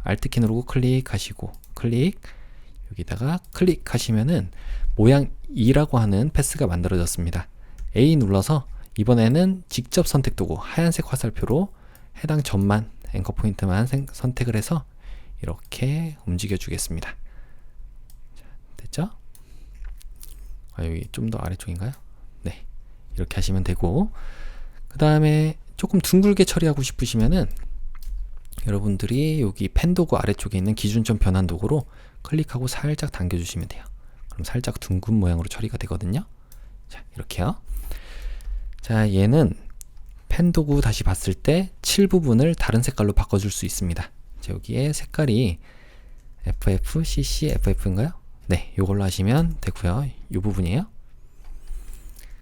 Alt키 누르고 클릭하시고 클릭, 여기다가 클릭하시면은 모양 2라고 하는 패스가 만들어졌습니다. A 눌러서 이번에는 직접 선택 도구 하얀색 화살표로 해당 점만, 앵커 포인트만 선택을 해서 이렇게 움직여 주겠습니다. 자, 됐죠? 여기 좀 더 아래쪽인가요? 네, 이렇게 하시면 되고 그 다음에 조금 둥글게 처리하고 싶으시면은 여러분들이 여기 펜 도구 아래쪽에 있는 기준점 변환 도구로 클릭하고 살짝 당겨주시면 돼요. 그럼 살짝 둥근 모양으로 처리가 되거든요. 자, 이렇게요. 자, 얘는 펜 도구 다시 봤을 때 칠 부분을 다른 색깔로 바꿔줄 수 있습니다. 자, 여기에 색깔이 FF, CC, FF인가요? 네, 요걸로 하시면 되고요. 요 부분이에요.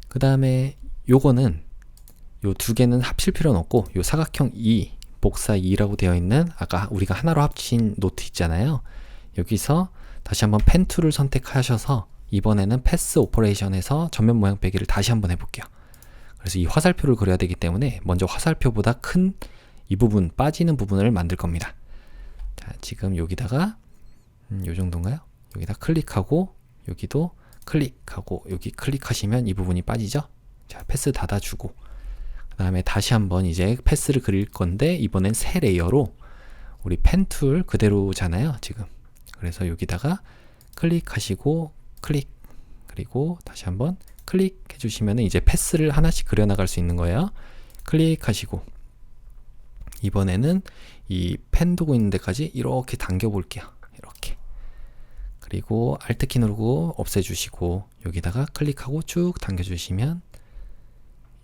그 다음에 요거는 요 두 개는 합칠 필요는 없고 요 사각형 2, 복사 2라고 되어 있는 아까 우리가 하나로 합친 노트 있잖아요. 여기서 다시 한번 펜 툴을 선택하셔서 이번에는 패스 오퍼레이션에서 전면 모양 빼기를 다시 한번 해볼게요. 그래서 이 화살표를 그려야 되기 때문에 먼저 화살표보다 큰 이 부분, 빠지는 부분을 만들 겁니다. 자, 지금 여기다가 요 정도인가요? 여기다 클릭하고 여기도 클릭하고 여기 클릭하시면 이 부분이 빠지죠? 자, 패스 닫아주고 그 다음에 다시 한번 이제 패스를 그릴 건데 이번엔 새 레이어로 우리 펜 툴 그대로잖아요, 지금. 그래서 여기다가 클릭하시고 클릭, 그리고 다시 한번 클릭해 주시면 이제 패스를 하나씩 그려나갈 수 있는 거예요. 클릭하시고 이번에는 이 펜 도구 있는 데까지 이렇게 당겨 볼게요. 이렇게. 그리고 Alt키 누르고 없애주시고 여기다가 클릭하고 쭉 당겨주시면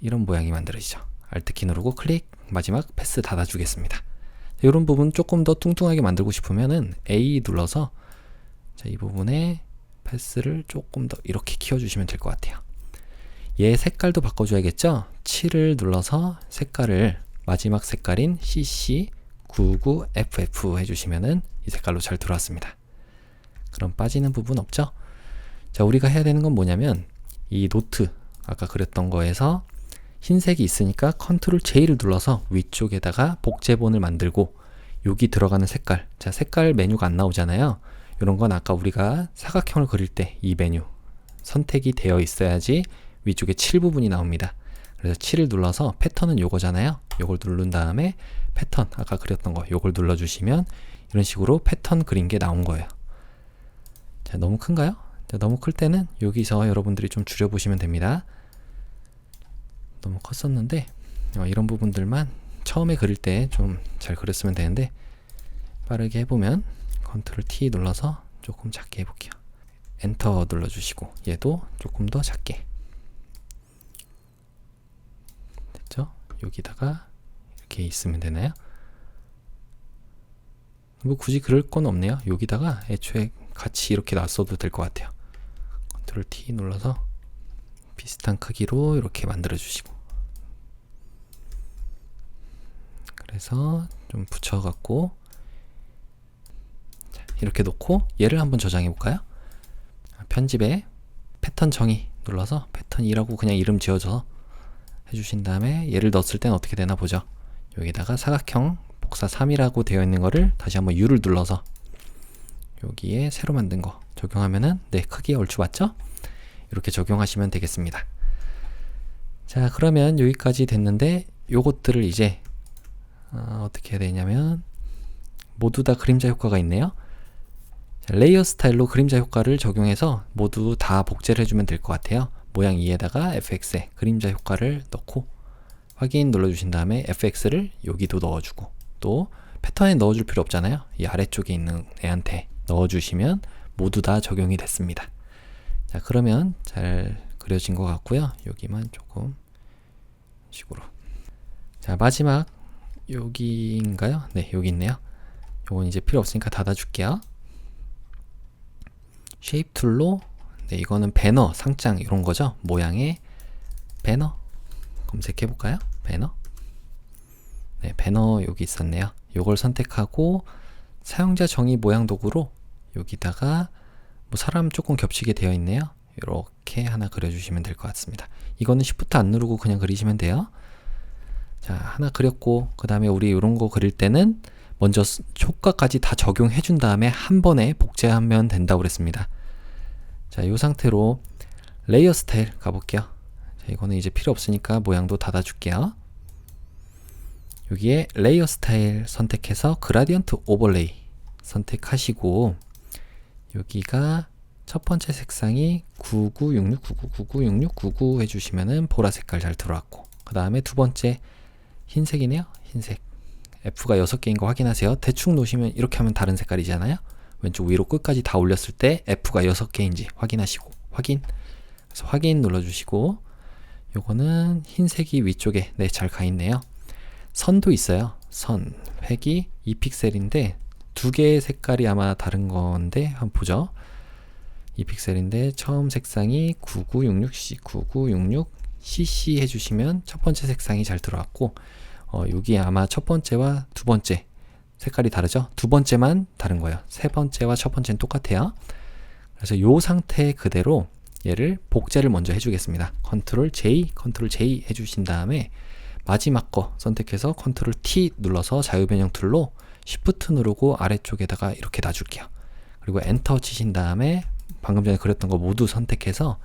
이런 모양이 만들어지죠. Alt키 누르고 클릭, 마지막 패스 닫아주겠습니다. 이런 부분 조금 더 뚱뚱하게 만들고 싶으면은 A 눌러서 자, 이 부분에 패스를 조금 더 이렇게 키워주시면 될 것 같아요. 얘 색깔도 바꿔줘야겠죠? 7을 눌러서 색깔을 마지막 색깔인 CC99FF 해주시면은 이 색깔로 잘 들어왔습니다. 그럼 빠지는 부분 없죠? 자, 우리가 해야 되는 건 뭐냐면 이 노트 아까 그렸던 거에서 흰색이 있으니까 컨트롤 J를 눌러서 위쪽에다가 복제본을 만들고 여기 들어가는 색깔, 자, 색깔 메뉴가 안 나오잖아요. 이런 건 아까 우리가 사각형을 그릴 때 이 메뉴 선택이 되어 있어야지 위쪽에 7 부분이 나옵니다. 그래서 7을 눌러서 패턴은 요거잖아요. 요걸 누른 다음에 패턴 아까 그렸던 거 요걸 눌러주시면 이런 식으로 패턴 그린 게 나온 거예요. 자, 너무 큰가요? 자, 너무 클 때는 여기서 여러분들이 좀 줄여보시면 됩니다. 너무 컸었는데 이런 부분들만 처음에 그릴 때 좀 잘 그렸으면 되는데 빠르게 해보면 컨트롤 T 눌러서 조금 작게 해볼게요. 엔터 눌러주시고 얘도 조금 더 작게. 됐죠? 여기다가 이렇게 있으면 되나요? 뭐 굳이 그럴 건 없네요. 여기다가 애초에 같이 이렇게 놨어도 될 것 같아요. 컨트롤 T 눌러서 비슷한 크기로 이렇게 만들어 주시고 그래서 좀 붙여갖고 이렇게 놓고 얘를 한번 저장해 볼까요? 편집에 패턴 정의 눌러서 패턴 2라고 그냥 이름 지어서 해주신 다음에 얘를 넣었을 땐 어떻게 되나 보죠. 여기다가 사각형 복사 3이라고 되어 있는 거를 다시 한번 U를 눌러서 여기에 새로 만든 거 적용하면은 네, 크기에 얼추 맞죠? 이렇게 적용하시면 되겠습니다. 자, 그러면 여기까지 됐는데 요것들을 이제 어떻게 해야 되냐면 모두 다 그림자 효과가 있네요. 자, 레이어 스타일로 그림자 효과를 적용해서 모두 다 복제를 해주면 될 것 같아요. 모양 2에다가 fx에 그림자 효과를 넣고 확인 눌러주신 다음에 fx를 여기도 넣어주고 또 패턴에 넣어줄 필요 없잖아요. 이 아래쪽에 있는 애한테 넣어주시면 모두 다 적용이 됐습니다. 자, 그러면 잘 그려진 것 같고요. 여기만 조금 식으로. 자, 마지막 여기인가요? 네, 여기 있네요. 요건 이제 필요 없으니까 닫아줄게요. 쉐입 툴로 네, 이거는 배너, 상장 이런 거죠. 모양의 배너 검색해 볼까요? 배너. 네, 배너 여기 있었네요. 요걸 선택하고 사용자 정의 모양 도구로 여기다가 뭐 사람 조금 겹치게 되어 있네요. 이렇게 하나 그려주시면 될 것 같습니다. 이거는 Shift 안 누르고 그냥 그리시면 돼요. 자, 하나 그렸고 그 다음에 우리 이런 거 그릴 때는 먼저 효과까지 다 적용해 준 다음에 한 번에 복제하면 된다고 그랬습니다. 자, 이 상태로 레이어 스타일 가볼게요. 자, 이거는 이제 필요 없으니까 모양도 닫아줄게요. 여기에 레이어 스타일 선택해서 그라디언트 오버레이 선택하시고 여기가 첫 번째 색상이 9966999999 해주시면은 보라 색깔 잘 들어왔고 그 다음에 두 번째 흰색이네요. 흰색 F가 6개인 거 확인하세요. 대충 놓으시면 이렇게 하면 다른 색깔이잖아요. 왼쪽 위로 끝까지 다 올렸을 때 F가 6개인지 확인하시고 확인. 그래서 확인 눌러주시고 요거는 흰색이 위쪽에 네, 잘 가있네요. 선도 있어요. 선 획이 2픽셀인데 두 개의 색깔이 아마 다른 건데 한번 보죠. 2픽셀인데 처음 색상이 9966C 9966cc 해주시면 첫 번째 색상이 잘 들어왔고 여기 아마 첫 번째와 두 번째 색깔이 다르죠? 두 번째만 다른 거예요. 세 번째와 첫 번째는 똑같아요. 그래서 이 상태 그대로 얘를 복제를 먼저 해주겠습니다. 컨트롤 J, 컨트롤 J 해주신 다음에 마지막 거 선택해서 컨트롤 T 눌러서 자유변형 툴로 Shift 누르고 아래쪽에다가 이렇게 놔줄게요. 그리고 엔터 치신 다음에 방금 전에 그렸던 거 모두 선택해서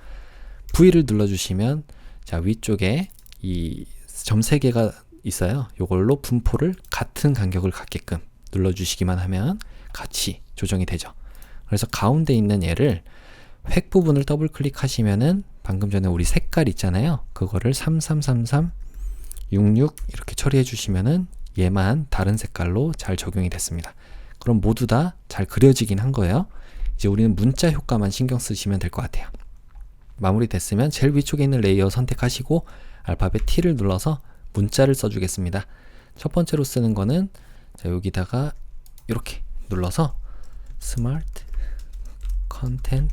V를 눌러주시면 자, 위쪽에 이 점 3개가 있어요. 요걸로 분포를 같은 간격을 갖게끔 눌러주시기만 하면 같이 조정이 되죠. 그래서 가운데 있는 얘를 획 부분을 더블 클릭하시면은 방금 전에 우리 색깔 있잖아요. 그거를 333366 이렇게 처리해 주시면은 얘만 다른 색깔로 잘 적용이 됐습니다. 그럼 모두 다 잘 그려지긴 한 거예요. 이제 우리는 문자 효과만 신경 쓰시면 될 것 같아요. 마무리 됐으면 제일 위쪽에 있는 레이어 선택하시고 알파벳 T를 눌러서 문자를 써주겠습니다. 첫 번째로 쓰는 거는 자, 여기다가 이렇게 눌러서 스마트 컨텐트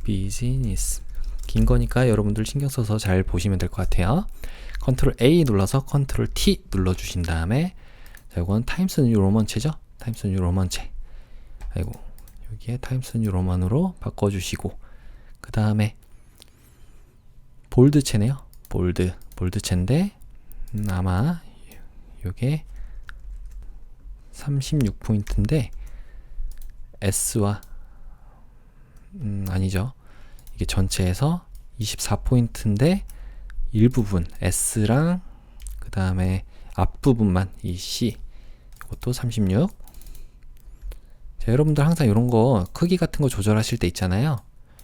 비즈니스 긴 거니까 여러분들 신경 써서 잘 보시면 될 것 같아요. 컨트롤 A 눌러서 컨트롤 T 눌러주신 다음에 자, 이건 타임스 뉴 로먼체죠. 타임스 뉴 로먼체 아이고 여기에 타임스 뉴 로만으로 바꿔주시고 그 다음에 볼드체네요. 볼드체인데 아마 요게 36포인트인데 S와 아니죠. 이게 전체에서 24포인트인데 일부분 S랑 그 다음에 앞부분만 이 C 이것도 36. 자, 여러분들 항상 이런 거 크기 같은 거 조절하실 때 있잖아요.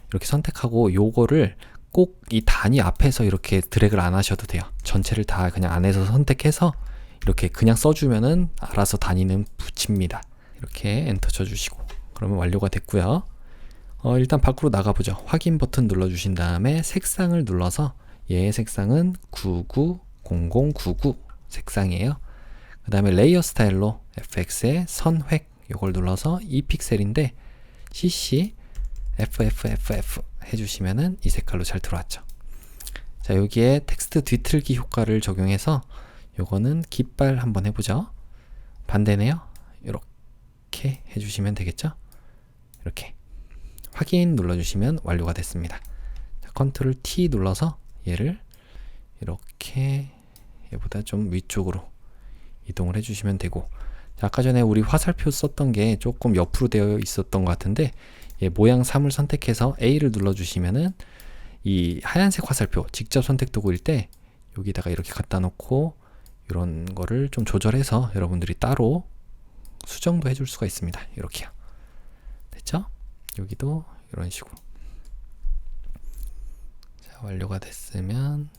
이렇게 선택하고 요거를 꼭 이 단위 앞에서 이렇게 드래그를 안 하셔도 돼요. 전체를 다 그냥 안에서 선택해서 이렇게 그냥 써주면은 알아서 단위는 붙입니다. 이렇게 엔터 쳐주시고 그러면 완료가 됐고요. 일단 밖으로 나가보죠. 확인 버튼 눌러주신 다음에 색상을 눌러서 얘의 색상은 990099 색상이에요. 그 다음에 레이어 스타일로 FX의 선획 요걸 눌러서 2픽셀인데 CC FFFF 해주시면은 이 색깔로 잘 들어왔죠. 자, 여기에 텍스트 뒤틀기 효과를 적용해서 요거는 깃발 한번 해보죠. 반대네요. 이렇게 해주시면 되겠죠. 이렇게 확인 눌러주시면 완료가 됐습니다. 자, 컨트롤 T 눌러서 얘를 이렇게 얘보다 좀 위쪽으로 이동을 해주시면 되고, 아까 전에 우리 화살표 썼던 게 조금 옆으로 되어 있었던 것 같은데, 모양 3을 선택해서 A를 눌러주시면은 이 하얀색 화살표 직접 선택 도구일 때 여기다가 이렇게 갖다 놓고 이런 거를 좀 조절해서 여러분들이 따로 수정도 해줄 수가 있습니다. 이렇게요. 됐죠? 여기도 이런 식으로. 자, 완료가 됐으면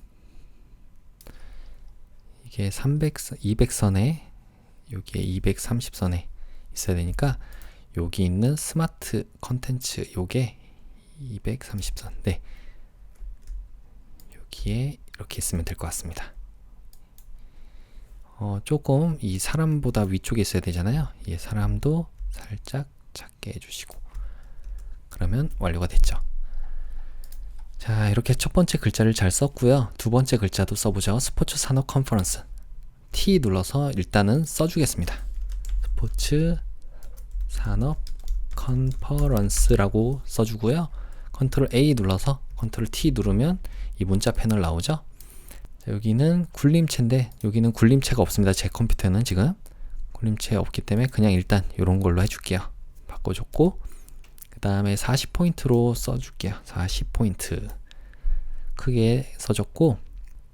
이게 200선에 여기에 230선에 있어야 되니까 여기 있는 스마트 컨텐츠 요게 230선. 네. 여기에 이렇게 있으면 될 것 같습니다. 조금 이 사람보다 위쪽에 있어야 되잖아요. 이 사람도 살짝 작게 해주시고, 그러면 완료가 됐죠. 자, 이렇게 첫 번째 글자를 잘 썼고요. 두 번째 글자도 써보죠. 스포츠 산업 컨퍼런스. T 눌러서 일단은 써주겠습니다. 스포츠 산업 컨퍼런스라고 써주고요. 컨트롤 A 눌러서 컨트롤 T 누르면 이 문자 패널 나오죠. 자, 여기는 굴림체인데 여기는 굴림체가 없습니다. 제 컴퓨터는 지금 굴림체 없기 때문에 그냥 일단 이런 걸로 해줄게요. 바꿔줬고, 그 다음에 40포인트로 써줄게요. 40포인트 크게 써줬고,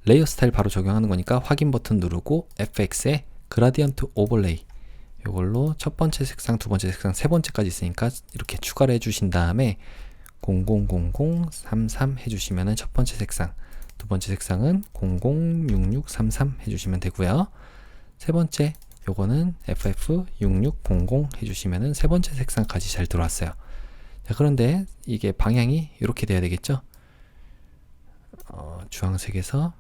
레이어 스타일 바로 적용하는 거니까 확인 버튼 누르고 FX에 그라디언트 오버레이 이걸로 첫 번째 색상, 두 번째 색상, 세 번째까지 있으니까 이렇게 추가를 해주신 다음에 000033 해주시면은 첫 번째 색상, 두 번째 색상은 006633 해주시면 되고요. 세 번째 요거는 FF6600 해주시면은 세 번째 색상까지 잘 들어왔어요. 자, 그런데 이게 방향이 이렇게 돼야 되겠죠? 주황색에서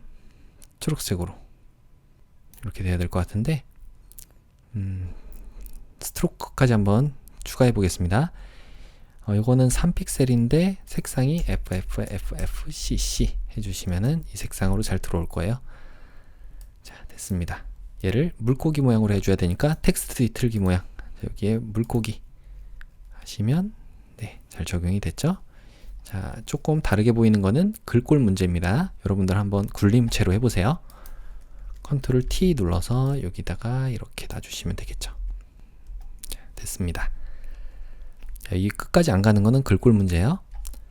초록색으로 이렇게 돼야 될 것 같은데, 스트로크까지 한번 추가해 보겠습니다. 이거는 3픽셀인데 색상이 FFFFCC 해주시면은 이 색상으로 잘 들어올 거예요. 자, 됐습니다. 얘를 물고기 모양으로 해줘야 되니까 텍스트 뒤틀기 모양, 여기에 물고기 하시면 네, 잘 적용이 됐죠? 자, 조금 다르게 보이는 거는 글꼴 문제입니다. 여러분들 한번 굴림체로 해보세요. 컨트롤 T 눌러서 여기다가 이렇게 놔주시면 되겠죠. 자, 됐습니다. 자, 이 끝까지 안 가는 거는 글꼴 문제예요.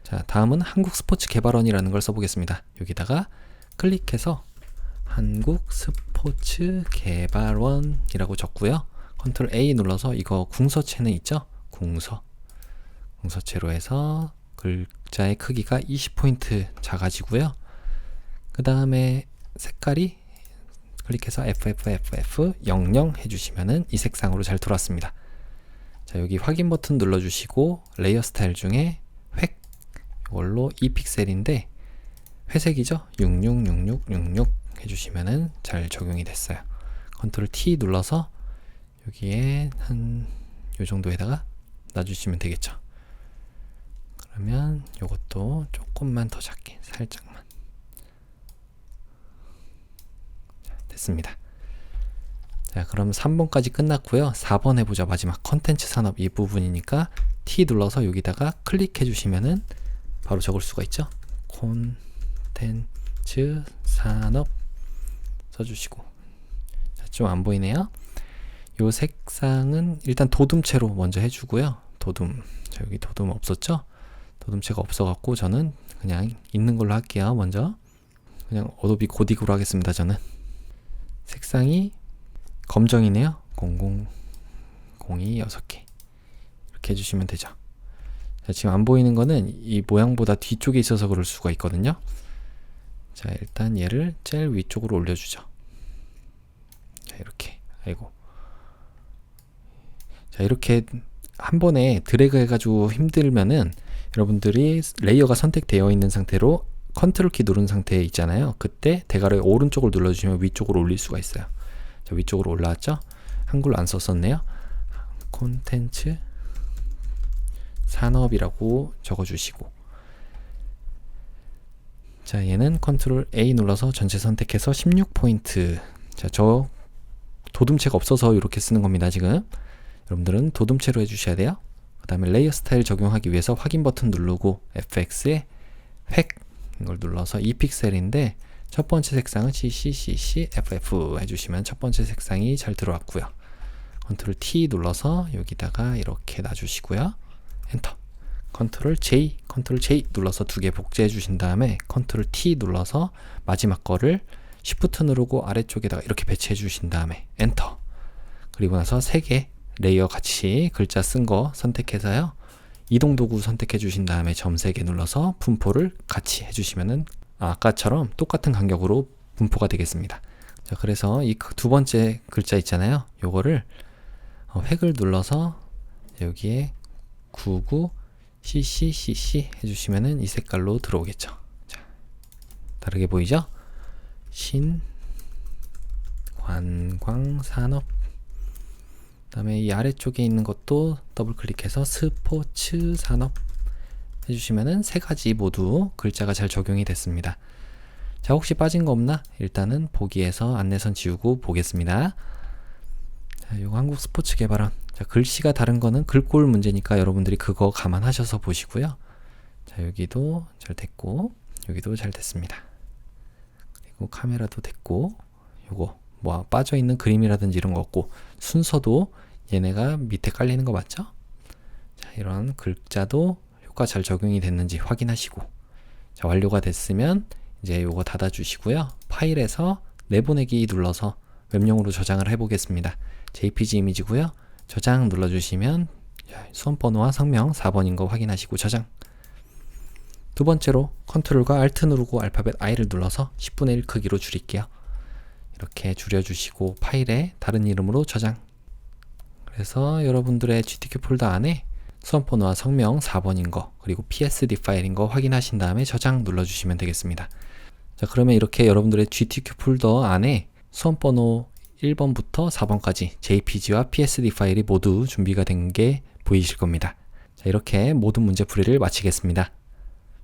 자, 다음은 한국스포츠개발원이라는 걸 써보겠습니다. 여기다가 클릭해서 한국스포츠개발원이라고 적고요. 컨트롤 A 눌러서 이거 궁서체는 있죠? 궁서체로 해서 글자의 크기가 20포인트 작아지고요. 그 다음에 색깔이 클릭해서 FFFF00 해주시면은 이 색상으로 잘 들어왔습니다. 자, 여기 확인 버튼 눌러주시고 레이어 스타일 중에 획, 이걸로 2픽셀인데 회색이죠? 666666 해주시면은 잘 적용이 됐어요. 컨트롤 T 눌러서 여기에 한 요 정도에다가 놔주시면 되겠죠. 그러면 요것도 조금만 더 작게, 살짝만. 자, 됐습니다. 자, 그럼 3번까지 끝났고요. 4번 해보자. 마지막 컨텐츠 산업 이 부분이니까 T 눌러서 여기다가 클릭해 주시면은 바로 적을 수가 있죠. 콘텐츠 산업 써주시고, 자, 좀 안 보이네요. 요 색상은 일단 도둠체로 먼저 해주고요. 도둠, 자, 여기 도둠 없었죠? 도둠체가 없어갖고 저는 그냥 있는 걸로 할게요. 먼저 그냥 어도비 고딕으로 하겠습니다. 저는 색상이 검정이네요. 0002 6개 이렇게 해주시면 되죠. 자, 지금 안 보이는 거는 이 모양보다 뒤쪽에 있어서 그럴 수가 있거든요. 자, 일단 얘를 제일 위쪽으로 올려주죠. 자, 이렇게. 아이고. 자, 이렇게 한 번에 드래그 해가지고 힘들면은 여러분들이 레이어가 선택되어 있는 상태로 컨트롤 키 누른 상태에 있잖아요. 그때 대괄호의 오른쪽을 눌러주시면 위쪽으로 올릴 수가 있어요. 자, 위쪽으로 올라왔죠? 한글 안 썼었네요. 콘텐츠 산업이라고 적어주시고, 자, 얘는 컨트롤 A 눌러서 전체 선택해서 16포인트. 자, 저 도둠체가 없어서 이렇게 쓰는 겁니다. 지금 여러분들은 도둠체로 해주셔야 돼요. 그 다음에 레이어 스타일 적용하기 위해서 확인 버튼 누르고 FX에 획 이걸 눌러서 2픽셀인데 첫 번째 색상은 CCCCFF 해주시면 첫 번째 색상이 잘 들어왔고요. 컨트롤 T 눌러서 여기다가 이렇게 놔주시고요. 엔터. 컨트롤 J 눌러서 두 개 복제해 주신 다음에 컨트롤 T 눌러서 마지막 거를 Shift 누르고 아래쪽에다가 이렇게 배치해 주신 다음에 엔터. 그리고 나서 세 개 레이어 같이 글자 쓴 거 선택해서요. 이동 도구 선택해 주신 다음에 점 3개 눌러서 분포를 같이 해주시면은 아까처럼 똑같은 간격으로 분포가 되겠습니다. 자, 그래서 이 두 번째 글자 있잖아요. 요거를 획을 눌러서 여기에 99 CCCC 해주시면은 이 색깔로 들어오겠죠. 자, 다르게 보이죠? 관광산업. 그 다음에 이 아래쪽에 있는 것도 더블 클릭해서 스포츠 산업 해주시면은 세 가지 모두 글자가 잘 적용이 됐습니다. 자, 혹시 빠진 거 없나? 일단은 보기에서 안내선 지우고 보겠습니다. 자, 요거 한국 스포츠 개발원. 자, 글씨가 다른 거는 글꼴 문제니까 여러분들이 그거 감안하셔서 보시고요. 자, 여기도 잘 됐고, 여기도 잘 됐습니다. 그리고 카메라도 됐고, 요거 뭐 빠져 있는 그림이라든지 이런 거 없고, 순서도 얘네가 밑에 깔리는 거 맞죠? 자, 이런 글자도 효과 잘 적용이 됐는지 확인하시고, 자, 완료가 됐으면 이제 요거 닫아 주시고요. 파일에서 내보내기 눌러서 웹용으로 저장을 해 보겠습니다. JPG 이미지고요. 저장 눌러주시면 수험번호와 성명 4번인 거 확인하시고 저장. 두 번째로 컨트롤과 Alt 누르고 알파벳 I를 눌러서 10분의 1 크기로 줄일게요. 이렇게 줄여주시고 파일에 다른 이름으로 저장. 그래서 여러분들의 GTK 폴더 안에 수험번호와 성명 4번인 거 그리고 PSD 파일인 거 확인하신 다음에 저장 눌러주시면 되겠습니다. 자, 그러면 이렇게 여러분들의 GTK 폴더 안에 수험번호 1번부터 4번까지 JPG와 PSD 파일이 모두 준비가 된 게 보이실 겁니다. 자, 이렇게 모든 문제 풀이를 마치겠습니다.